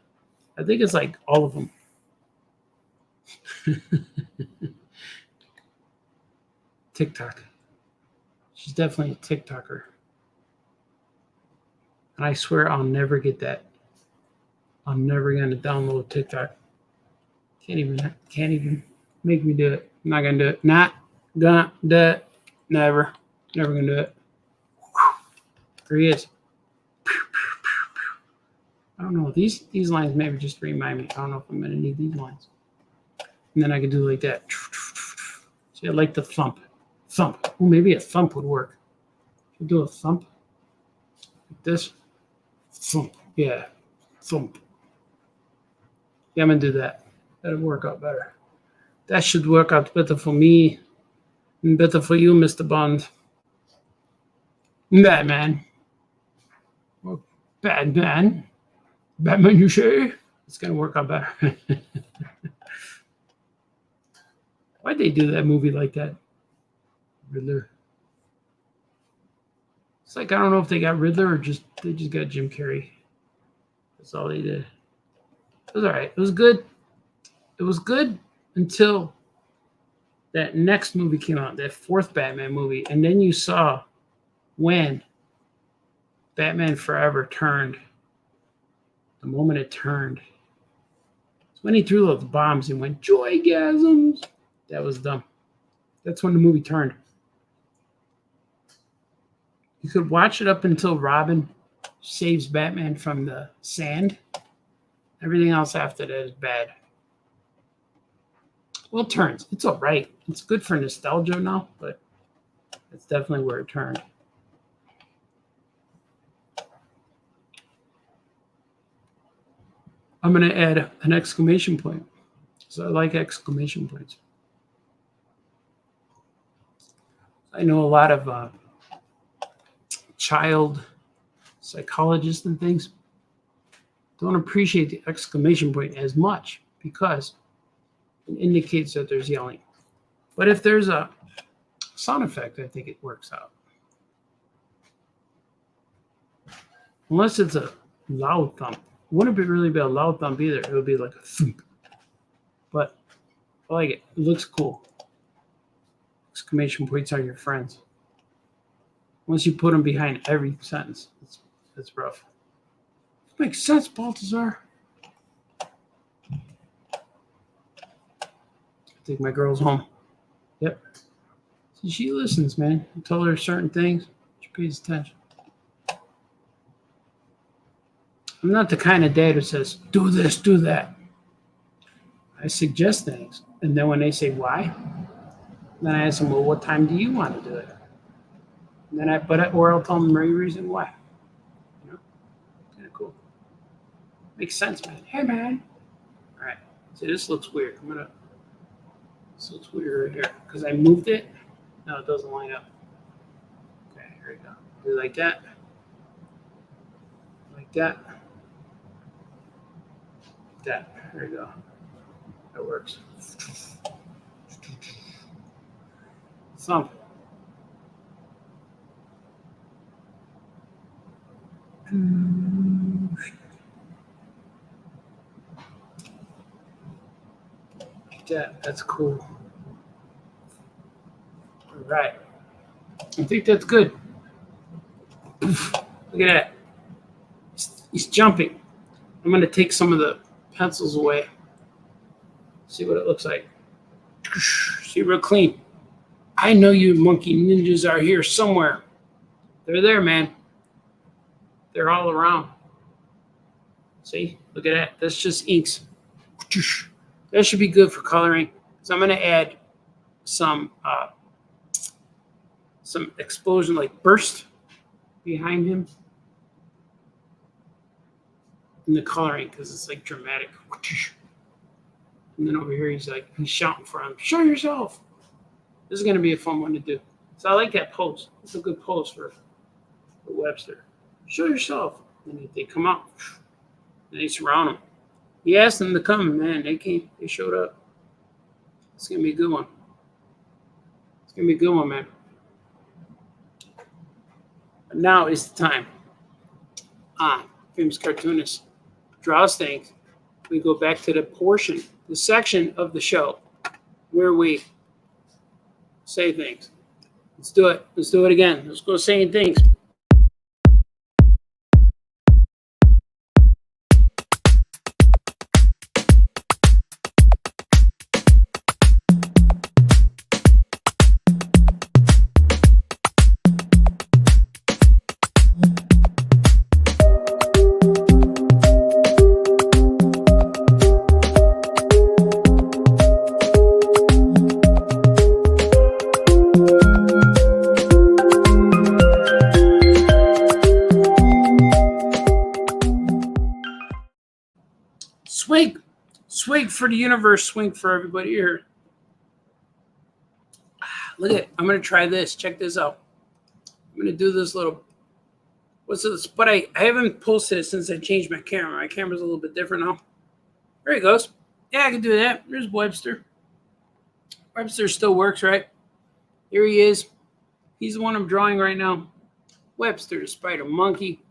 I think it's like all of them. TikTok. She's definitely a TikToker. And I swear I'll never get that. I'm never gonna download TikTok. Can't even make me do it. I'm not gonna do it. Not gonna do it. Never gonna do it. There he is. I don't know. These lines maybe just remind me. I don't know if I'm gonna need these lines. And then I can do like that. See, I like the thump. Thump. Oh, maybe a thump would work. Should do a thump like this. Thump. Yeah. Thump. Yeah, I'm gonna do that. That'll work out better. That should work out better for me and better for you, Mr. Bond. Batman. Or Batman. Batman, you say? It's gonna work out better. Why'd they do that movie like that? Riddler. It's like I don't know if they got Riddler or they just got Jim Carrey. That's all they did. It was all right. It was good. It was good until that next movie came out, that fourth Batman movie, and then you saw when Batman Forever turned. The moment it turned, it's when he threw those bombs and went joygasms. That was dumb. That's when the movie turned. You could watch it up until Robin saves Batman from the sand. Everything else after that is bad. Well, it turns. It's all right. It's good for nostalgia now, but it's definitely where it turned. I'm going to add an exclamation point. So I like exclamation points. I know a lot of child psychologists and things don't appreciate the exclamation point as much because it indicates that there's yelling. But if there's a sound effect, I think it works out. Unless it's a loud thump. It wouldn't really be a loud thump either. It would be like a thump. But I like it. It looks cool. Exclamation points are your friends. Once you put them behind every sentence, it's rough. It makes sense, Baltazar. Take my girls home. Yep. See, she listens, man. I tell her certain things. She pays attention. I'm not the kind of dad who says, do this, do that. I suggest things. And then when they say why, then I ask them, well, what time do you want to do it? And then or I'll tell them the reason why. You know? Kind of cool. Makes sense, man. Hey, man. All right. See, this looks weird. This looks weird right here. Because I moved it. No, it doesn't line up. Okay, here we go. Do it like that. Like that. Like that. There we go. That works. Thump. That's cool. All right. I think that's good. Look at that. He's jumping. I'm going to take some of the pencils away. See what it looks like. See, real clean. I know you monkey ninjas are here somewhere. They're there, man. They're all around. See? Look at that. That's just inks. That should be good for coloring. So I'm going to add some explosion, like burst behind him in the coloring, because it's like dramatic. And then over here he's shouting for him, show yourself. This is going to be a fun one to do. So I like that pose. It's a good pose for Webster. Show yourself. And if they come out, and they surround him. He asked them to come, man. They came. They showed up. It's going to be a good one. It's going to be a good one, man. But now is the time. Famous Cartoonist draws things. We go back to the section of the show where we say things. Let's do it. Let's do it again. Let's go saying things. Swig for the universe, swing for everybody here. Look at it. I'm going to try this. Check this out. I'm going to do this little, what's this? But I haven't posted it since I changed my camera. My camera's a little bit different now. There he goes. Yeah, I can do that. There's Webster. Webster still works, right? Here he is. He's the one I'm drawing right now. Webster, the spider monkey.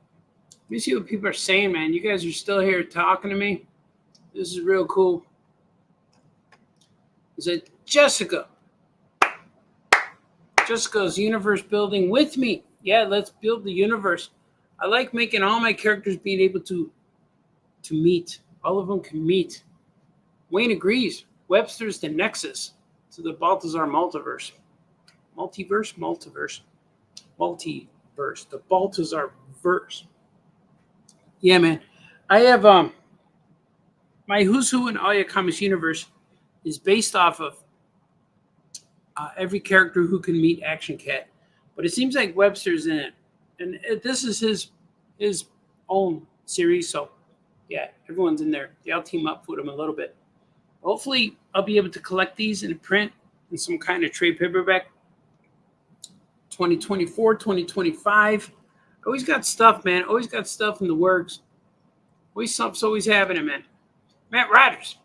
Let me see what people are saying, man. You guys are still here talking to me. This is real cool. Is it Jessica? Jessica's universe building with me. Yeah, let's build the universe. I like making all my characters being able to meet. All of them can meet. Wayne agrees. Webster's the nexus to the Balthazar multiverse. Multiverse? Multiverse. Multiverse. The Balthazar verse. Yeah, man. I have my Who's Who in Aya Comics universe is based off of every character who can meet Action Cat. But it seems like Webster's in it. And this is his own series. So, yeah, everyone's in there. They all team up with him a little bit. Hopefully, I'll be able to collect these in print in some kind of trade paperback. 2024, 2025. Always got stuff, man. Always got stuff in the works. Stuff's always happening, man. Matt Riders,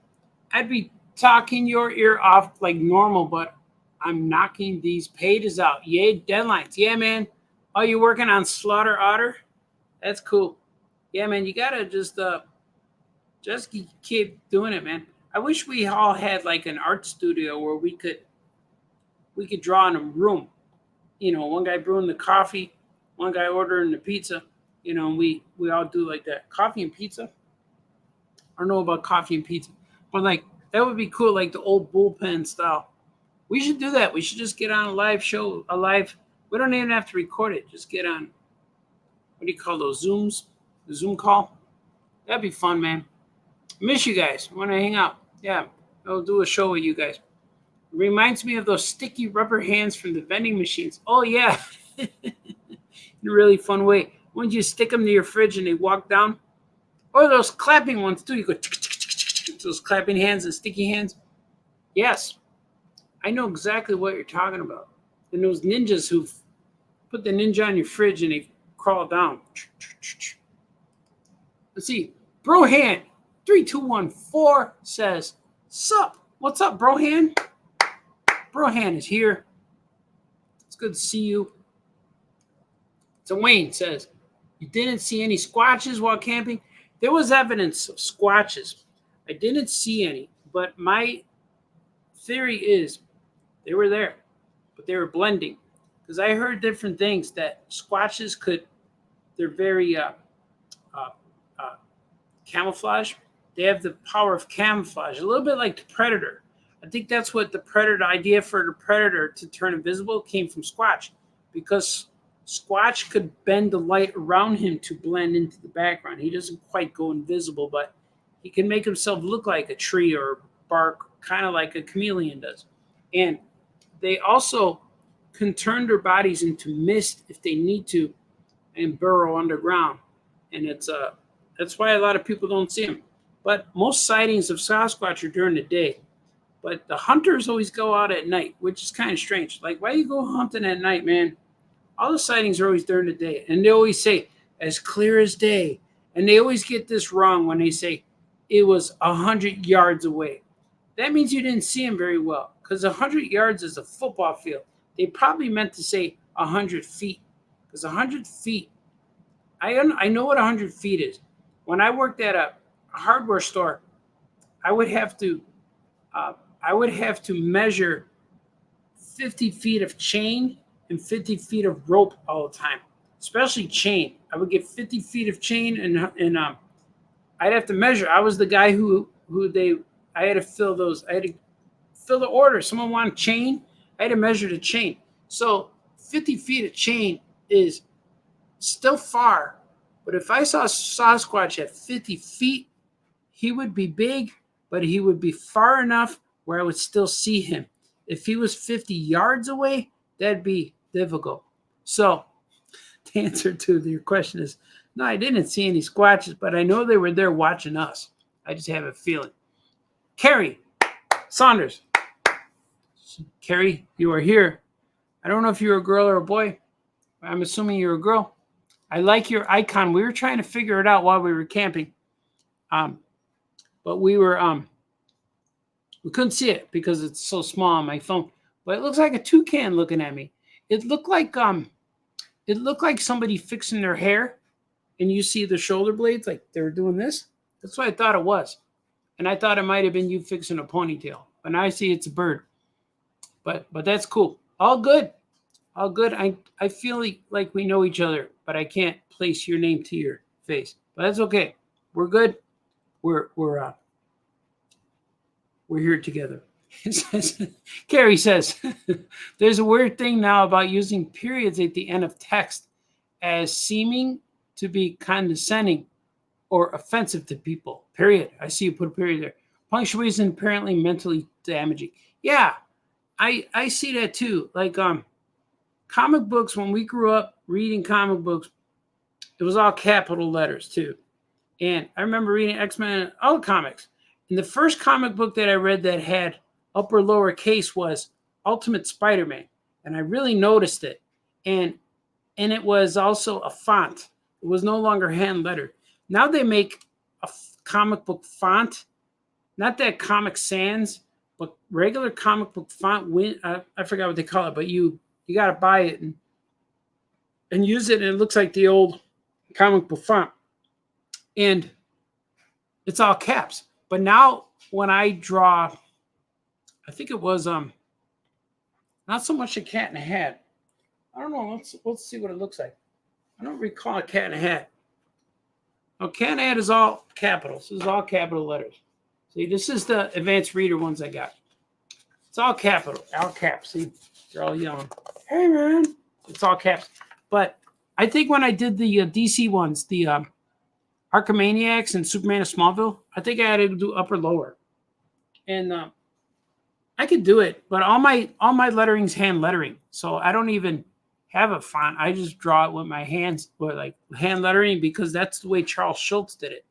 I'd be talking your ear off like normal, but I'm knocking these pages out. Yay, deadlines. Yeah, man. Oh, you working on Slaughter Otter? That's cool. Yeah, man, you gotta just keep doing it, man. I wish we all had like an art studio where we could draw in a room. You know, one guy brewing the coffee, one guy ordering the pizza. You know, and we all do like that. Coffee and pizza. I don't know about coffee and pizza, but like that would be cool, like the old bullpen style. We should do that. We should just get on a live show, we don't even have to record it. Just get on, what do you call those, Zooms? The Zoom call? That'd be fun, man. Miss you guys. Want to hang out. Yeah, I'll do a show with you guys. It reminds me of those sticky rubber hands from the vending machines. Oh, yeah. In a really fun way. Wouldn't you stick them to your fridge and they walk down? Or those clapping ones, too. You go, those clapping hands and sticky hands. Yes. I know exactly what you're talking about. And those ninjas who put the ninja on your fridge and they crawl down. Let's see. Brohan 3214 says, Sup? What's up, Brohan? Brohan is here. It's good to see you. So Wayne says, you didn't see any squatches while camping? There was evidence of squatches. I didn't see any, but my theory is they were there, but they were blending. Because I heard different things that squatches they're very camouflage. They have the power of camouflage, a little bit like the predator. I think that's what the idea for the predator to turn invisible came from Squatch, because Squatch could bend the light around him to blend into the background. He doesn't quite go invisible, but he can make himself look like a tree or bark, kind of like a chameleon does. And they also can turn their bodies into mist if they need to and burrow underground. And that's why a lot of people don't see them. But most sightings of Sasquatch are during the day. But the hunters always go out at night, which is kind of strange. Like, why you go hunting at night, man? All the sightings are always during the day. And they always say, as clear as day. And they always get this wrong when they say it was 100 yards away. That means you didn't see him very well, because 100 yards is a football field. They probably meant to say 100 feet, because 100 feet, I know what 100 feet is. When I worked at a hardware store, I would have to measure 50 feet of chain and 50 feet of rope all the time, especially chain. I would get 50 feet of chain and I'd have to measure. I was the guy I had to fill those. I had to fill the order. Someone wanted chain. I had to measure the chain. So 50 feet of chain is still far. But if I saw Sasquatch at 50 feet, he would be big, but he would be far enough where I would still see him. If he was 50 yards away, that'd be difficult. So the answer to your question is, no, I didn't see any squatches, but I know they were there watching us. I just have a feeling. Carrie Saunders. Carrie, you are here. I don't know if you're a girl or a boy. I'm assuming you're a girl. I like your icon. We were trying to figure it out while we were camping. But we couldn't see it because it's so small on my phone. But it looks like a toucan looking at me. It looked like somebody fixing their hair, and you see the shoulder blades like they were doing this. That's what I thought it was. And I thought it might have been you fixing a ponytail. But now I see it's a bird. But that's cool. All good. All good. I feel like we know each other, but I can't place your name to your face. But that's okay. We're good. We're here together. Carrie says, there's a weird thing now about using periods at the end of text as seeming to be condescending or offensive to people. Period. I see you put a period there. Punctuation apparently mentally damaging. Yeah, I see that too. Like comic books, when we grew up reading comic books, it was all capital letters too. And I remember reading X-Men and all the comics. And the first comic book that I read that had upper lower case was Ultimate Spider-Man. And I really noticed it. And it was also a font. It was no longer hand lettered. Now they make a comic book font, not that Comic Sans, but regular comic book font. I forgot what they call it, but you got to buy it and use it, and it looks like the old comic book font. And it's all caps. But now when I draw, I think it was not so much a cat in a hat. I don't know. Let's see what it looks like. I don't recall a cat in a hat. No, cat in a hat is all capitals. This is all capital letters. See, this is the advanced reader ones I got. It's all capital, all caps. See, they're all yelling. Hey, man. It's all caps. But I think when I did the DC ones, the Archimaniacs and Superman of Smallville, I think I had to do upper lower. And I could do it, but all my lettering's hand lettering. So I don't even have a font. I just draw it with my hands, or like hand lettering, because that's the way Charles Schultz did it.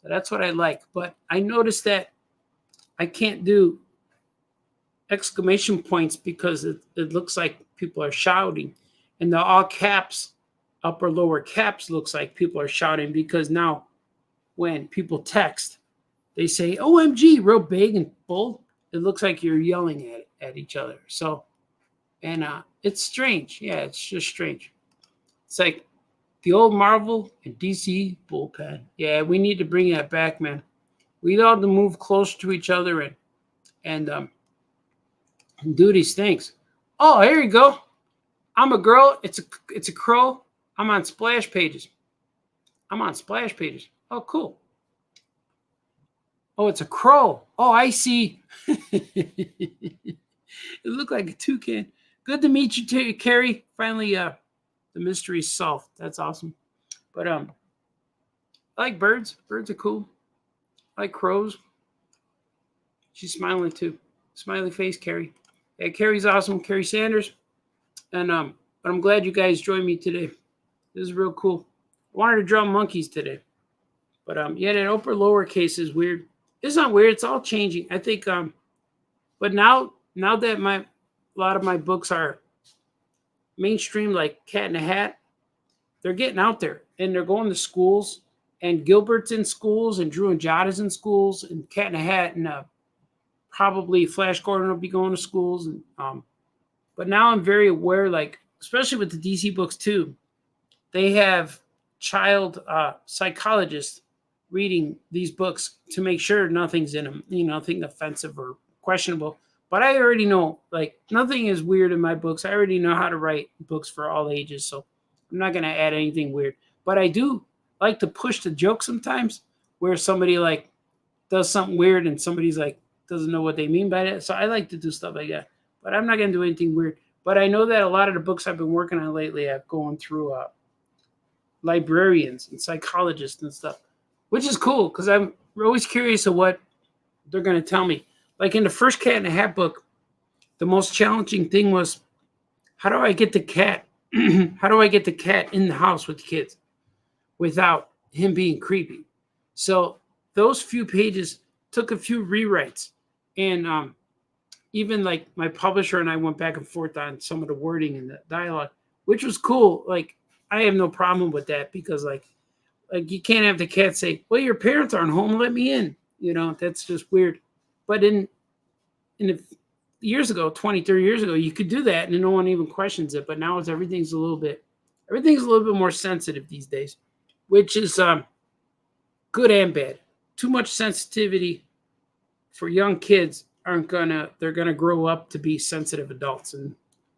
So that's what I like. But I noticed that I can't do exclamation points because it looks like people are shouting. And the all caps, upper lower caps looks like people are shouting, because now when people text, they say OMG real big and bold. It looks like you're yelling at each other. So, and it's strange. Yeah, it's just strange. It's like the old Marvel and DC bullpen. Yeah, we need to bring that back, man. We all have to move closer to each other and do these things. Oh, here you go. I'm a girl. It's a crow. I'm on splash pages. Oh, cool. Oh, it's a crow. Oh, I see. It looked like a toucan. Good to meet you, Carrie. Finally, the mystery's solved. That's awesome. But I like birds. Birds are cool. I like crows. She's smiling too. Smiley face, Carrie. Yeah, Carrie's awesome. Carrie Sanders. And but I'm glad you guys joined me today. This is real cool. I wanted to draw monkeys today. But yeah, that upper lowercase is weird. It's not weird. It's all changing. I think but now that a lot of my books are mainstream, like Cat in a Hat, they're getting out there and they're going to schools, and Gilbert's in schools and Drew and Jada's in schools, and Cat in a Hat and probably Flash Gordon will be going to schools. And but now I'm very aware, like especially with the DC books too, they have child psychologists reading these books to make sure nothing's in them, nothing offensive or questionable. But I already know, like, nothing is weird in my books. I already know how to write books for all ages, so I'm not going to add anything weird. But I do like to push the joke sometimes, where somebody like does something weird and somebody's like doesn't know what they mean by that. So I like to do stuff like that. But I'm not going to do anything weird. But I know that a lot of the books I've been working on lately, I've gone through librarians and psychologists and stuff, which is cool because I'm always curious of what they're going to tell me. Like in the first Cat in a Hat book, the most challenging thing was, how do I get the cat? How do I get the cat in the house with the kids without him being creepy? So those few pages took a few rewrites, and even like my publisher and I went back and forth on some of the wording and the dialogue, which was cool. Like I have no problem with that because like you can't have the cat say, well, your parents aren't home, let me in. That's just weird. But in years ago, 20, 30 years ago, you could do that and no one even questions it. But now everything's a little bit more sensitive these days, which is good and bad. Too much sensitivity for young kids they're gonna grow up to be sensitive adults. And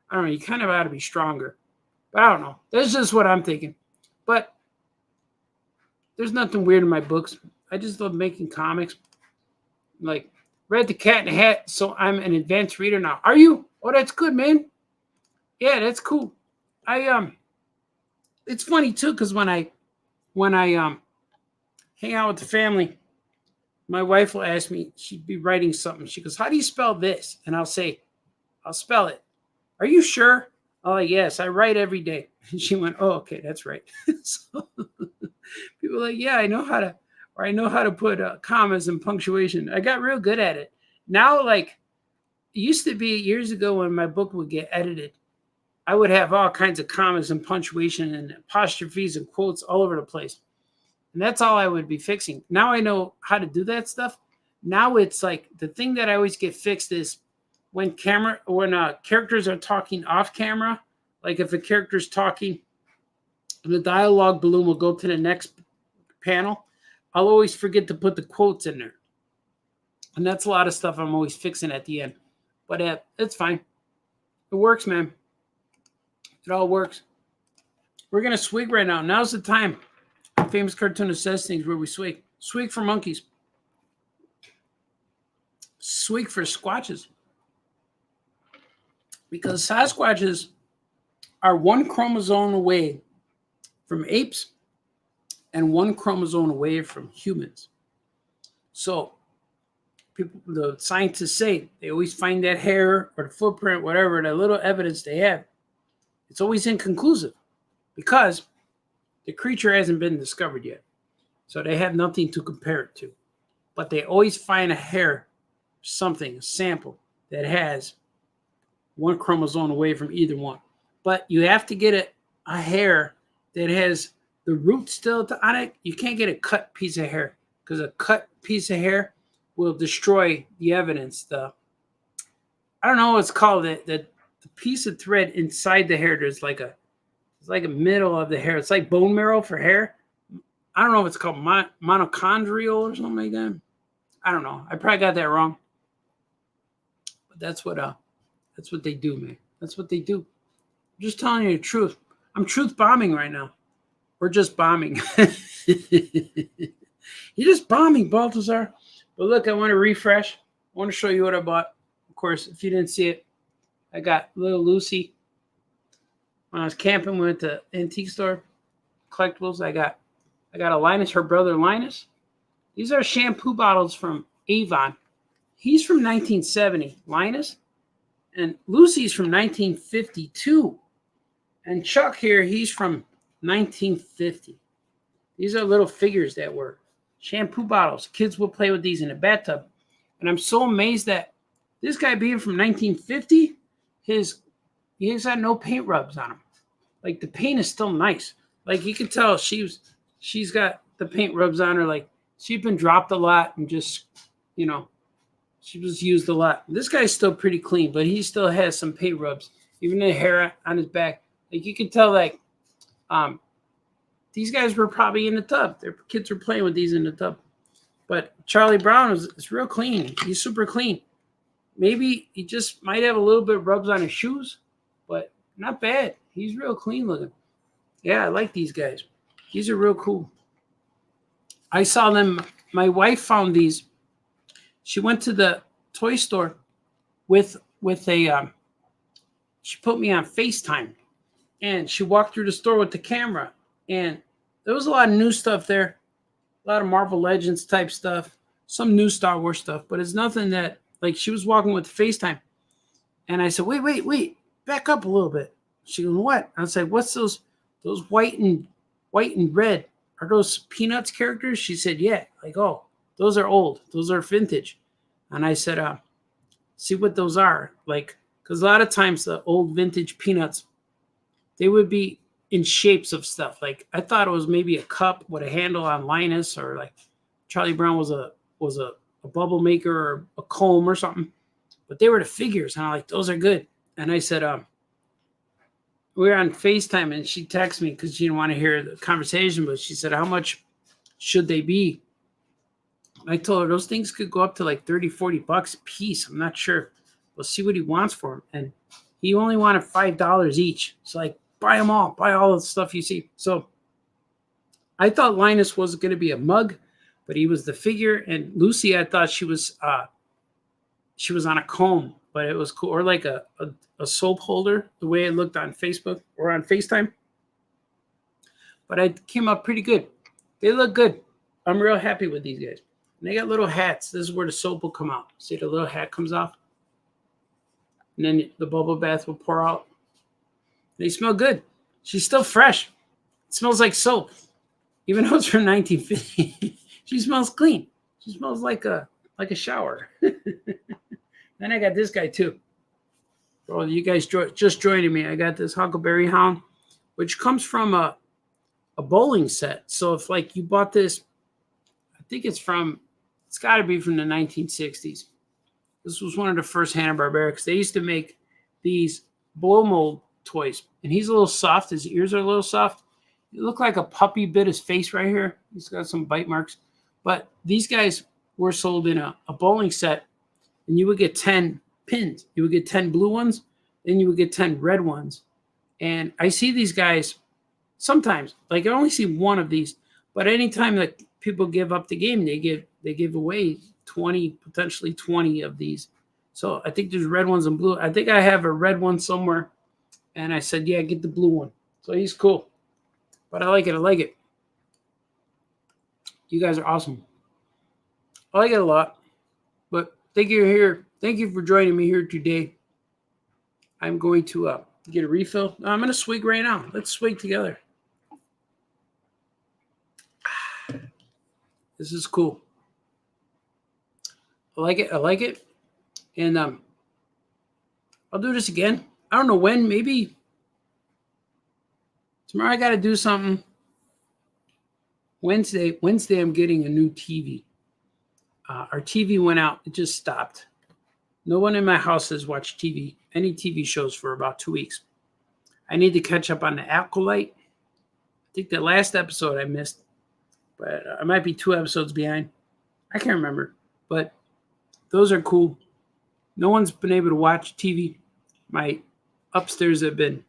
I don't know, you kind of ought to be stronger. But I don't know. That's just what I'm thinking. But there's nothing weird in my books. I just love making comics. Like, read the Cat in a Hat, so I'm an advanced reader now. Are you? Oh, that's good, man. Yeah, that's cool. It's funny too, because when I hang out with the family, my wife will ask me, she'd be writing something. She goes, how do you spell this? And I'll say, I'll spell it. Are you sure? Oh, yes, I write every day. And she went, oh, okay, that's right. So people are like, yeah, I know how to put commas and punctuation. I got real good at it. Now, like, it used to be years ago when my book would get edited, I would have all kinds of commas and punctuation and apostrophes and quotes all over the place. And that's all I would be fixing. Now I know how to do that stuff. Now it's like the thing that I always get fixed is when characters are talking off camera, like if a character's talking, the dialogue balloon will go to the next panel. I'll always forget to put the quotes in there. And that's a lot of stuff I'm always fixing at the end. But it's fine. It works, man. It all works. We're going to swig right now. Now's the time. Famous Cartoonist says things where we swig. Swig for monkeys. Swig for squatches. Because Sasquatches are one chromosome away from apes and one chromosome away from humans. So the scientists say they always find that hair or the footprint, whatever, that little evidence they have. It's always inconclusive because the creature hasn't been discovered yet. So they have nothing to compare it to. But they always find a hair, something, a sample that has one chromosome away from either one. But you have to get a hair that has the root still on it. You can't get a cut piece of hair because a cut piece of hair will destroy the evidence. I don't know what it's called. The piece of thread inside the hair, it's like a middle of the hair. It's like bone marrow for hair. I don't know if it's called mitochondrial or something like that. I don't know. I probably got that wrong. But that's what they do, man. That's what they do. I'm just telling you the truth. I'm truth bombing right now. We're just bombing. You're just bombing, Baltazar. But look, I want to refresh. I want to show you what I bought. Of course, if you didn't see it, I got little Lucy. When I was camping, we went to antique store, collectibles. I got a Linus, her brother Linus. These are shampoo bottles from Avon. He's from 1970, Linus. And Lucy's from 1952. And Chuck here, he's from 1950. These are little figures that were shampoo bottles. Kids will play with these in a bathtub. And I'm so amazed that this guy being from 1950, he's got no paint rubs on him. Like the paint is still nice. Like you can tell she's got the paint rubs on her. Like she's been dropped a lot and just, she was used a lot. This guy's still pretty clean, but he still has some paint rubs. Even the hair on his back. Like you can tell these guys were probably in the tub. Their kids were playing with these in the tub. But Charlie Brown is real clean. He's super clean. Maybe he just might have a little bit of rubs on his shoes, but not bad. He's real clean looking. Yeah, I like these guys. These are real cool. I saw them. My wife found these. She went to the toy store with a, she put me on FaceTime, and she walked through the store with the camera, and there was a lot of new stuff there, a lot of Marvel Legends type stuff, some new Star Wars stuff, but it's nothing that, like, she was walking with FaceTime, and I said, wait, back up a little bit. She goes, what? I said, what's those white and red? Are those Peanuts characters? She said, yeah. Like, oh, those are old. Those are vintage. And I said, see what those are. Like, because a lot of times the old vintage Peanuts, they would be in shapes of stuff. Like, I thought it was maybe a cup with a handle on Linus, or like Charlie Brown was a bubble maker or a comb or something. But they were the figures. And I'm like, those are good. And I said, we were on FaceTime, and she texted me because she didn't want to hear the conversation, but she said, how much should they be? I told her those things could go up to like $30-$40 a piece. I'm not sure. We'll see what he wants for them. And he only wanted $5 each. So like, buy them all. Buy all the stuff you see. So I thought Linus was going to be a mug, but he was the figure. And Lucy, I thought she was on a comb, but it was cool. Or like a soap holder, the way it looked on Facebook or on FaceTime. But I came up pretty good. They look good. I'm real happy with these guys. And they got little hats. This is where the soap will come out. See, the little hat comes off. And then the bubble bath will pour out. They smell good. She's still fresh. It smells like soap. Even though it's from 1950. She smells clean. She smells like a shower. Then I got this guy too. Oh, you guys just joining me. I got this Huckleberry Hound, which comes from a bowling set. So if like you bought this, I think it's got to be from the 1960s. This was one of the first Hanna-Barbera, because they used to make these blow mold toys. And he's a little soft. His ears are a little soft. It looked like a puppy bit his face right here. He's got some bite marks. But these guys were sold in a bowling set, and you would get 10 pins. You would get 10 blue ones, then you would get 10 red ones. And I see these guys sometimes. Like, I only see one of these. But anytime that people give up the game, they give away 20, potentially 20 of these. So I think there's red ones and blue. I think I have a red one somewhere. And I said, yeah, get the blue one. So he's cool. But I like it. You guys are awesome. I like it a lot. But thank you here. Thank you for joining me here today. I'm going to get a refill. No, I'm going to swig right now. Let's swig together. This is cool. I like it. And I'll do this again. I don't know when. Maybe tomorrow I got to do something. Wednesday, I'm getting a new TV. Our TV went out. It just stopped. No one in my house has watched any TV shows for about 2 weeks. I need to catch up on the Acolyte. I think the last episode I missed, but I might be 2 episodes behind. I can't remember, but those are cool. No one's been able to watch TV. My upstairs have been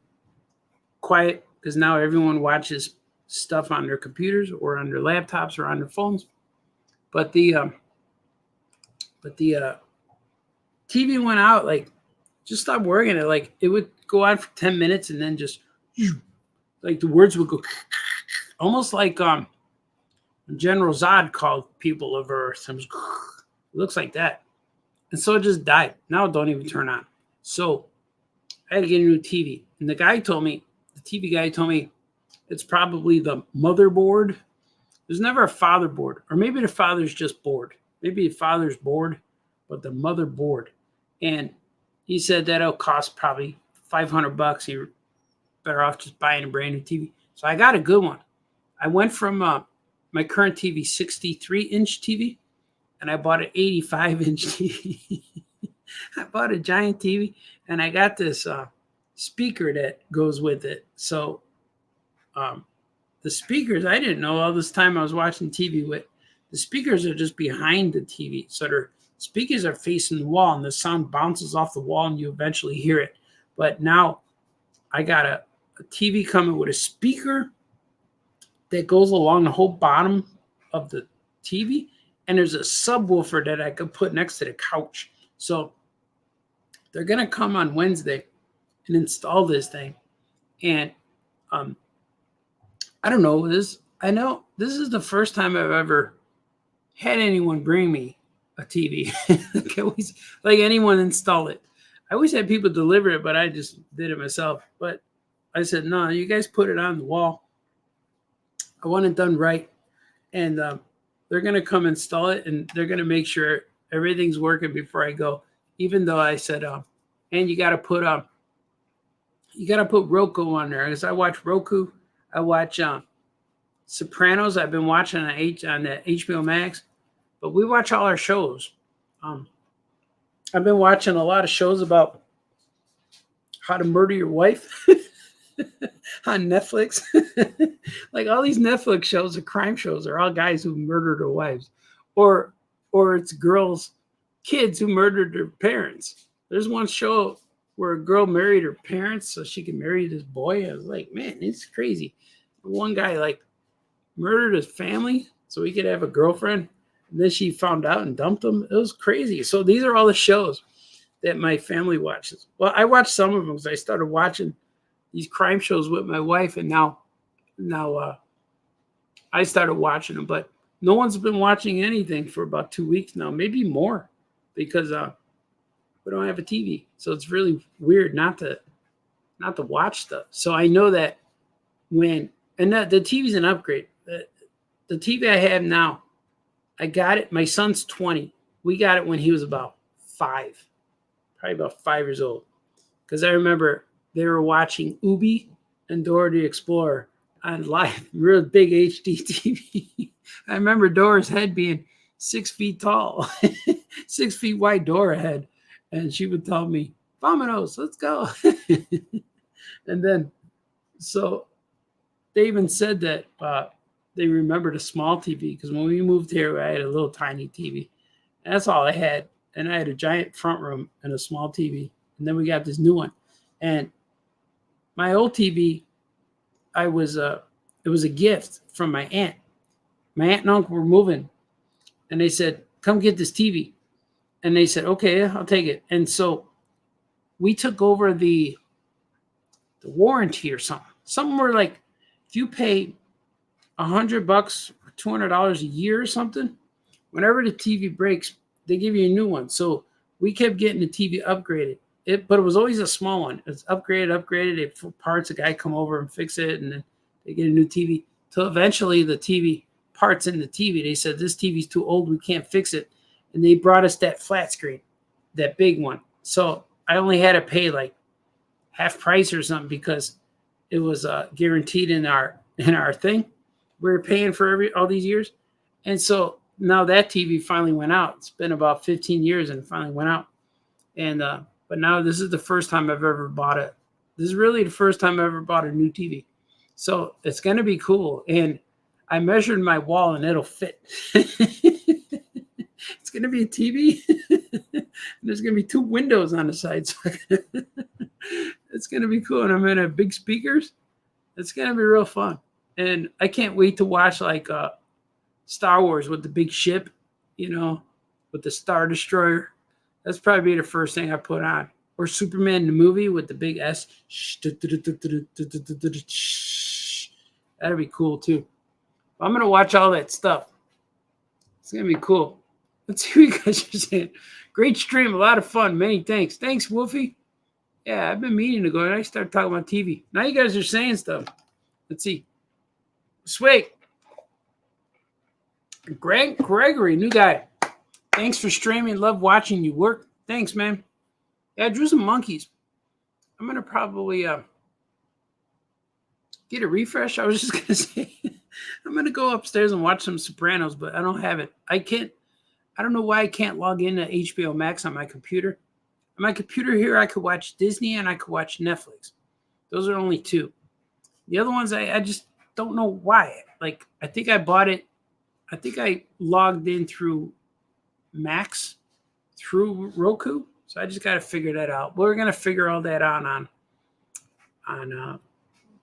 quiet because now everyone watches stuff on their computers or on their laptops or on their phones. But the TV went out, like, just stopped working. It would go on for 10 minutes and then just, like, the words would go, almost like General Zod called people of Earth. It looks like that. And so it just died. Now it don't even turn on. So I had to get a new TV. And the TV guy told me it's probably the motherboard. There's never a father board. Or maybe the father's just bored. Maybe the father's bored, but the motherboard. And he said that'll cost probably $500. You're better off just buying a brand new TV. So I got a good one. I went from my current TV, 63-inch TV, and I bought an 85-inch TV. I bought a giant TV, and I got this speaker that goes with it. So the speakers, I didn't know all this time I was watching TV with. The speakers are just behind the TV. So their speakers are facing the wall, and the sound bounces off the wall, and you eventually hear it. But now I got a TV coming with a speaker that goes along the whole bottom of the TV, and there's a subwoofer that I could put next to the couch. So they're going to come on Wednesday and install this thing. And I don't know this. I know this is the first time I've ever had anyone bring me a TV. Like anyone install it. I always had people deliver it, but I just did it myself. But I said, no, you guys put it on the wall. I want it done right. And they're going to come install it, and they're going to make sure everything's working before I go. Even though I said, and you got to put Roku on there. Because I watch Roku. I watch Sopranos. I've been watching on the HBO Max. But we watch all our shows. I've been watching a lot of shows about how to murder your wife on Netflix. Like all these Netflix shows, the crime shows, are all guys who murdered their wives. Or it's kids who murdered their parents. There's one show where a girl married her parents so she could marry this boy. I was like, man, it's crazy. One guy murdered his family so he could have a girlfriend. And then she found out and dumped him. It was crazy. So these are all the shows that my family watches. Well, I watched some of them because I started watching these crime shows with my wife, and now I started watching them. But no one's been watching anything for about 2 weeks now, maybe more, because we don't have a TV. So it's really weird not to watch stuff. So I know that the TV's an upgrade. The TV I have now, I got it. My son's 20. We got it when he was about 5, probably about 5 years old. Because I remember they were watching Ubi and Dora the Explorer on live, real big HD TV. I remember Dora's head being 6 feet tall, 6 feet wide Dora head. And she would tell me, "Vamonos, let's go." And then, so they even said that they remembered a small TV, because when we moved here, I had a little tiny TV. And that's all I had. And I had a giant front room and a small TV. And then we got this new one. And my old TV, it was a gift from my aunt. My aunt and uncle were moving. And they said, "Come get this TV." And they said, "Okay, I'll take it." And so we took over the warranty or something. Something where, like, if you pay $100 or $200 a year or something, whenever the TV breaks, they give you a new one. So we kept getting the TV upgraded. But it was always a small one. It's upgraded. They for parts, a guy come over and fix it, and then they get a new TV. Till eventually the TV parts in the TV, they said, "This TV's too old. We can't fix it." And they brought us that flat screen, that big one. So I only had to pay like half price or something because it was guaranteed in our thing. we were paying for all these years. And so now that TV finally went out. It's been about 15 years and it finally went out. And but now this is the first time I've ever bought it. This is really the first time I ever bought a new TV. So it's going to be cool. And I measured my wall and it'll fit. It's going to be a TV. There's going to be 2 windows on the side. So it's going to be cool. And I'm going to have big speakers. It's going to be real fun. And I can't wait to watch like Star Wars with the big ship, you know, with the Star Destroyer. That's probably the first thing I put on. Or Superman the movie with the big S. That'd be cool too. I'm going to watch all that stuff. It's going to be cool. Let's see what you guys are saying. Great stream. A lot of fun. Many thanks. Thanks, Wolfie. Yeah, I've been meaning to go. And I started talking about TV. Now you guys are saying stuff. Let's see. Sweet. Gregory, new guy. Thanks for streaming. Love watching you work. Thanks, man. Yeah, I drew some monkeys. I'm going to probably get a refresh. I was just going to say, I'm going to go upstairs and watch some Sopranos, but I don't have it. I don't know why I can't log into HBO Max on my computer. On my computer here, I could watch Disney and I could watch Netflix. Those are only 2. The other ones, I just don't know why. Like, I think I bought it. I think I logged in through Max, through Roku. So I just got to figure that out. We're going to figure all that out on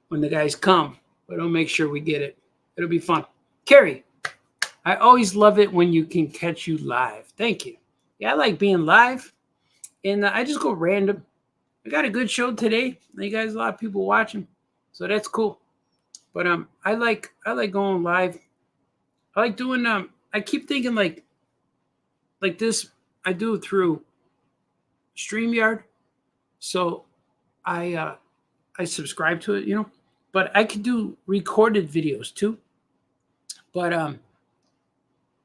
when the guys come. But I'll make sure we get it. It'll be fun. Carrie, I always love it when you can catch you live. Thank you. Yeah, I like being live. And I just go random. I got a good show today. You guys, a lot of people watching. So that's cool. But I like going live. I like doing I keep thinking like this. I do it through StreamYard. So I subscribe to it, you know. But I could do recorded videos too. But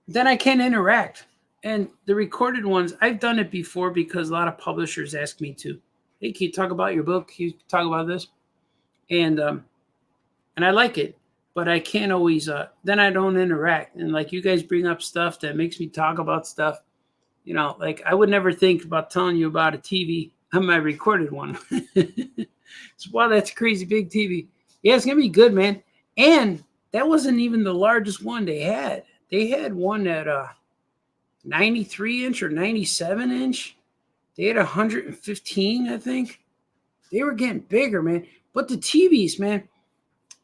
then I can't interact. And the recorded ones, I've done it before because a lot of publishers ask me to. Hey, can you talk about your book? Can you talk about this? And I like it, but I can't always. Then I don't interact. And like you guys bring up stuff that makes me talk about stuff. You know, like I would never think about telling you about a TV on my recorded one. So, wow, that's a crazy big TV. Yeah, it's gonna be good, man. And that wasn't even the largest one they had. They had one at 93 inch or 97 inch. They had 115, I think. They were getting bigger, man. But the TVs, man,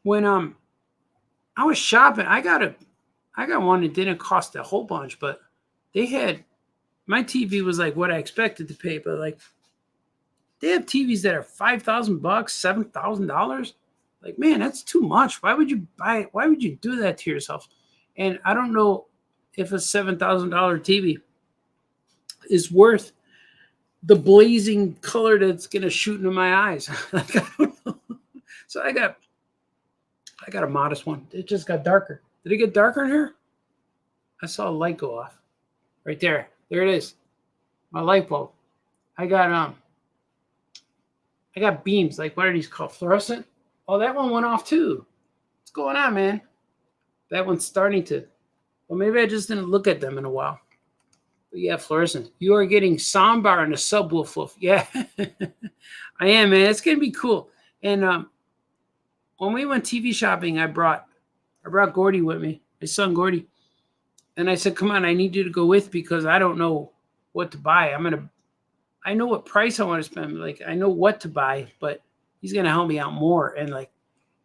when I was shopping, I got one that didn't cost a whole bunch, but they had my TV was like what I expected to pay, but like they have TVs that are $5,000, $7,000. Like, man, that's too much. Why would you buy it? Why would you do that to yourself? And I don't know if a $7,000 TV is worth the blazing color that's gonna shoot into my eyes. Like, I don't know. So I got a modest one. It just got darker. Did it get darker in here? I saw a light go off. Right there. There it is. My light bulb. I got beams. Like, what are these called? Fluorescent? Oh, that one went off too. What's going on, man? That one's starting to. Well, maybe I just didn't look at them in a while. But yeah, fluorescent. You are getting soundbar and a subwoofer. Yeah, I am, man. It's gonna be cool. And when we went TV shopping, I brought Gordy with me, my son Gordy, and I said, "Come on, I need you to go with because I don't know what to buy. I know what price I want to spend. Like, I know what to buy, but he's gonna help me out more." And like,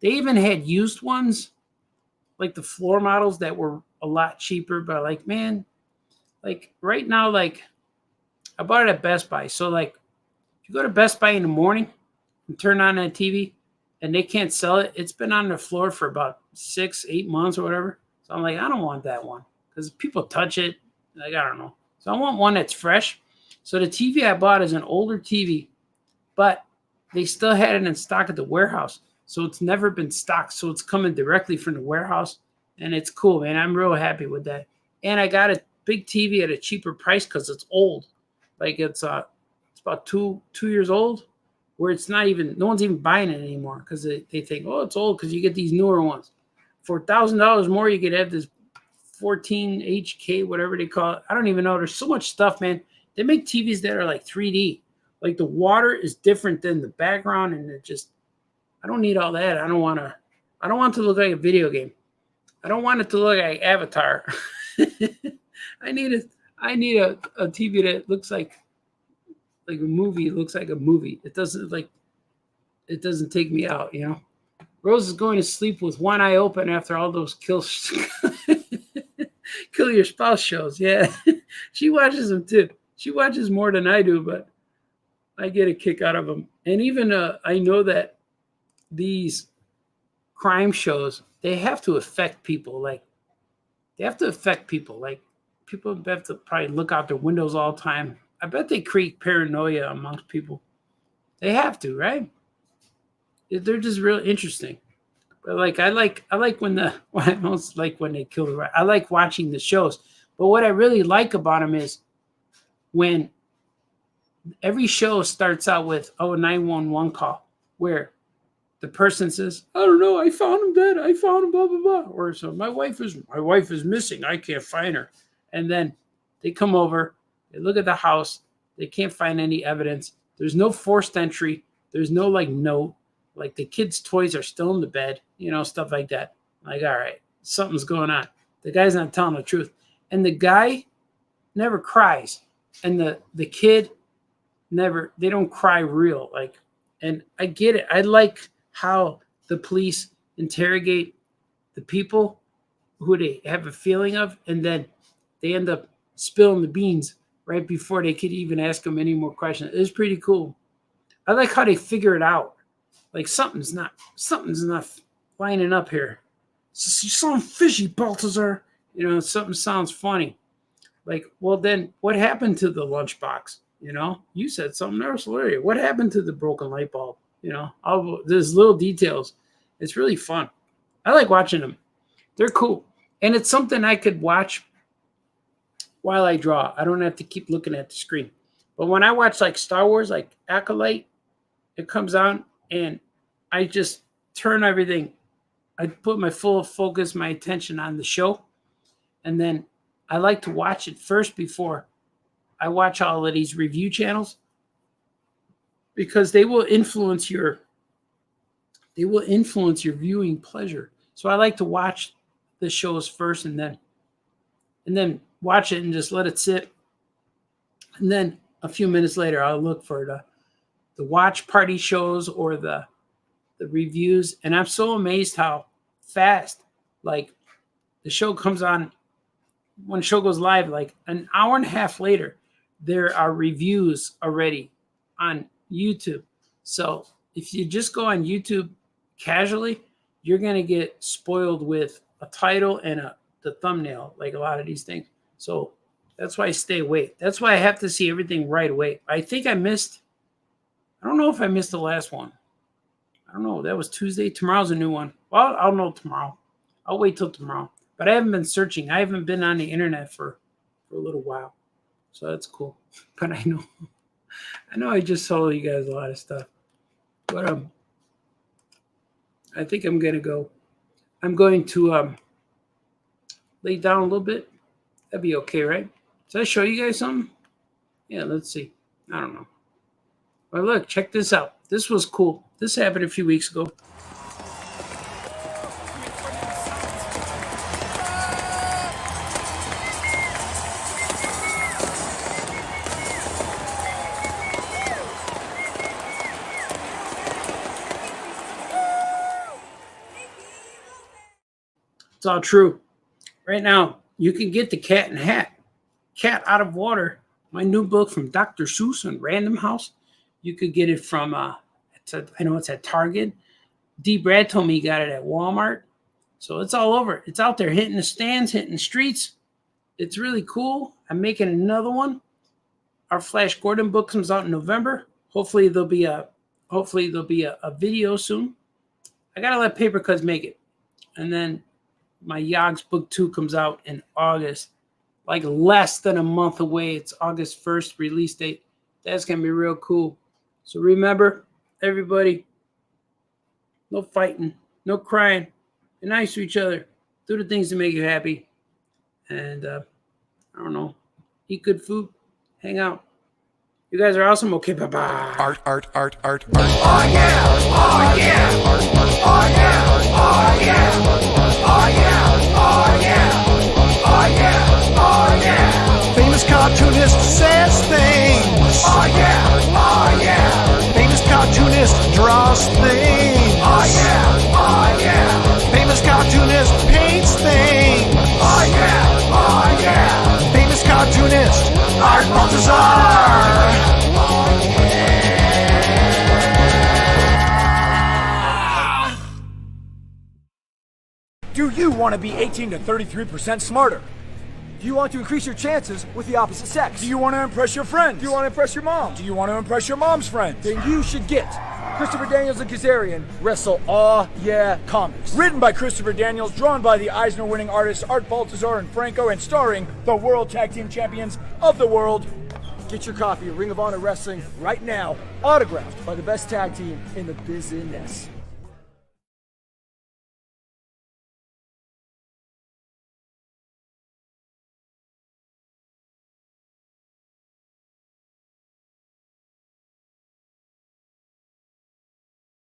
they even had used ones, like the floor models that were a lot cheaper. But like, man, like right now, like I bought it at Best Buy. So like, if you go to Best Buy in the morning and turn on that TV, and they can't sell it, it's been on the floor for about 6-8 months or whatever. So I'm like, I don't want that one because people touch it. Like, I don't know. So I want one that's fresh. So the TV I bought is an older TV, but they still had it in stock at the warehouse. So it's never been stocked. So it's coming directly from the warehouse. And it's cool, man. I'm real happy with that. And I got a big TV at a cheaper price because it's old. Like it's about two years old, where it's not even, no one's even buying it anymore because they think, oh, it's old because you get these newer ones. for $1,000 more, you could have this 14HK, whatever they call it. I don't even know. There's so much stuff, man. They make TVs that are like 3D. Like the water is different than the background, and it just, I don't need all that. I don't want it to look like a video game. I don't want it to look like Avatar. I need a TV that looks like a movie. It looks like a movie. It doesn't take me out, you know. Rose is going to sleep with one eye open after all those kill your spouse shows. Yeah, she watches them too. She watches more than I do, but I get a kick out of them. And even I know that these crime shows, they have to affect people. Like people have to probably look out their windows all the time. I bet they create paranoia amongst people. They have to, right? They're just real interesting. But like I like when I don't like when they kill the rat. I like watching the shows. But what I really like about them is when every show starts out with a 911 call where the person says, I don't know, I found him dead. I found him, blah, blah, blah. Or so my wife is missing. I can't find her. And then they come over, they look at the house, they can't find any evidence. There's no forced entry. There's no like note. Like the kids' toys are still in the bed, you know, stuff like that. Like, all right, something's going on. The guy's not telling the truth. And the guy never cries. And the kid never, they don't cry real. Like, and I get it. I like how the police interrogate the people who they have a feeling of, and then they end up spilling the beans right before they could even ask them any more questions. It's pretty cool. I like how they figure it out. Like something's not lining up here. You sound fishy, Baltazar. You know, something sounds funny. Like, well, then what happened to the lunchbox? You know, you said something else earlier. What happened to the broken light bulb? You know, all there's little details. It's really fun. I like watching them. They're cool. And it's something I could watch while I draw. I don't have to keep looking at the screen. But when I watch like Star Wars, like Acolyte, it comes on and I just turn everything. I put my full focus, my attention on the show. And then I like to watch it first before I watch all of these review channels, because they will influence your viewing pleasure. So I like to watch the shows first and then watch it and just let it sit. And then a few minutes later, I'll look for the watch party shows or the reviews. And I'm so amazed how fast, like, the show comes on. When the show goes live, like an hour and a half later, there are reviews already on YouTube. So if you just go on YouTube casually, you're going to get spoiled with a title and the thumbnail, like a lot of these things. So that's why I stay away. That's why I have to see everything right away. I think I don't know if I missed the last one. I don't know. That was Tuesday. Tomorrow's a new one. Well, I'll know tomorrow. I'll wait till tomorrow. But I haven't been searching. I haven't been on the internet for a little while. So that's cool. But I know I just told you guys a lot of stuff. But I think I'm going to lay down a little bit. That'd be okay, right? Did I show you guys something? Yeah, let's see. I don't know. Well, look, check this out. This was cool. This happened a few weeks ago. It's all true. Right now, you can get the Cat in Hat, Cat Out of Water, my new book from Dr. Seuss and Random House. You could get it from, I know it's at Target. D. Brad told me he got it at Walmart. So it's all over. It's out there hitting the stands, hitting the streets. It's really cool. I'm making another one. Our Flash Gordon book comes out in November. Hopefully there'll be a video soon. I gotta let Paper Cuts make it. And then my Yogg's book 2 comes out in August, like less than a month away. It's August 1st release date. That's going to be real cool. So remember, everybody, no fighting, no crying, Be nice to each other. Do the things that make you happy. And, I don't know. Eat good food. Hang out. You guys are awesome. Okay, bye-bye. Art. Oh yeah! Oh yeah! Oh yeah! Oh yeah! Oh yeah! Oh yeah! Oh yeah! Oh yeah! Famous cartoonist says things. Oh yeah! Oh yeah! Famous cartoonist draws things. Oh yeah! Oh yeah! Famous cartoonist paints things. Oh yeah! Oh yeah! Famous cartoonist Art Baltazar. Do you want to be 18 to 33% smarter? Do you want to increase your chances with the opposite sex? Do you want to impress your friends? Do you want to impress your mom? Do you want to impress your mom's friends? Then you should get Christopher Daniels and Kazarian Wrestle Aw Yeah Comics. Written by Christopher Daniels, drawn by the Eisner-winning artists Art Baltazar and Franco, and starring the World Tag Team Champions of the world. Get your copy of Ring of Honor Wrestling right now, autographed by the best tag team in the business.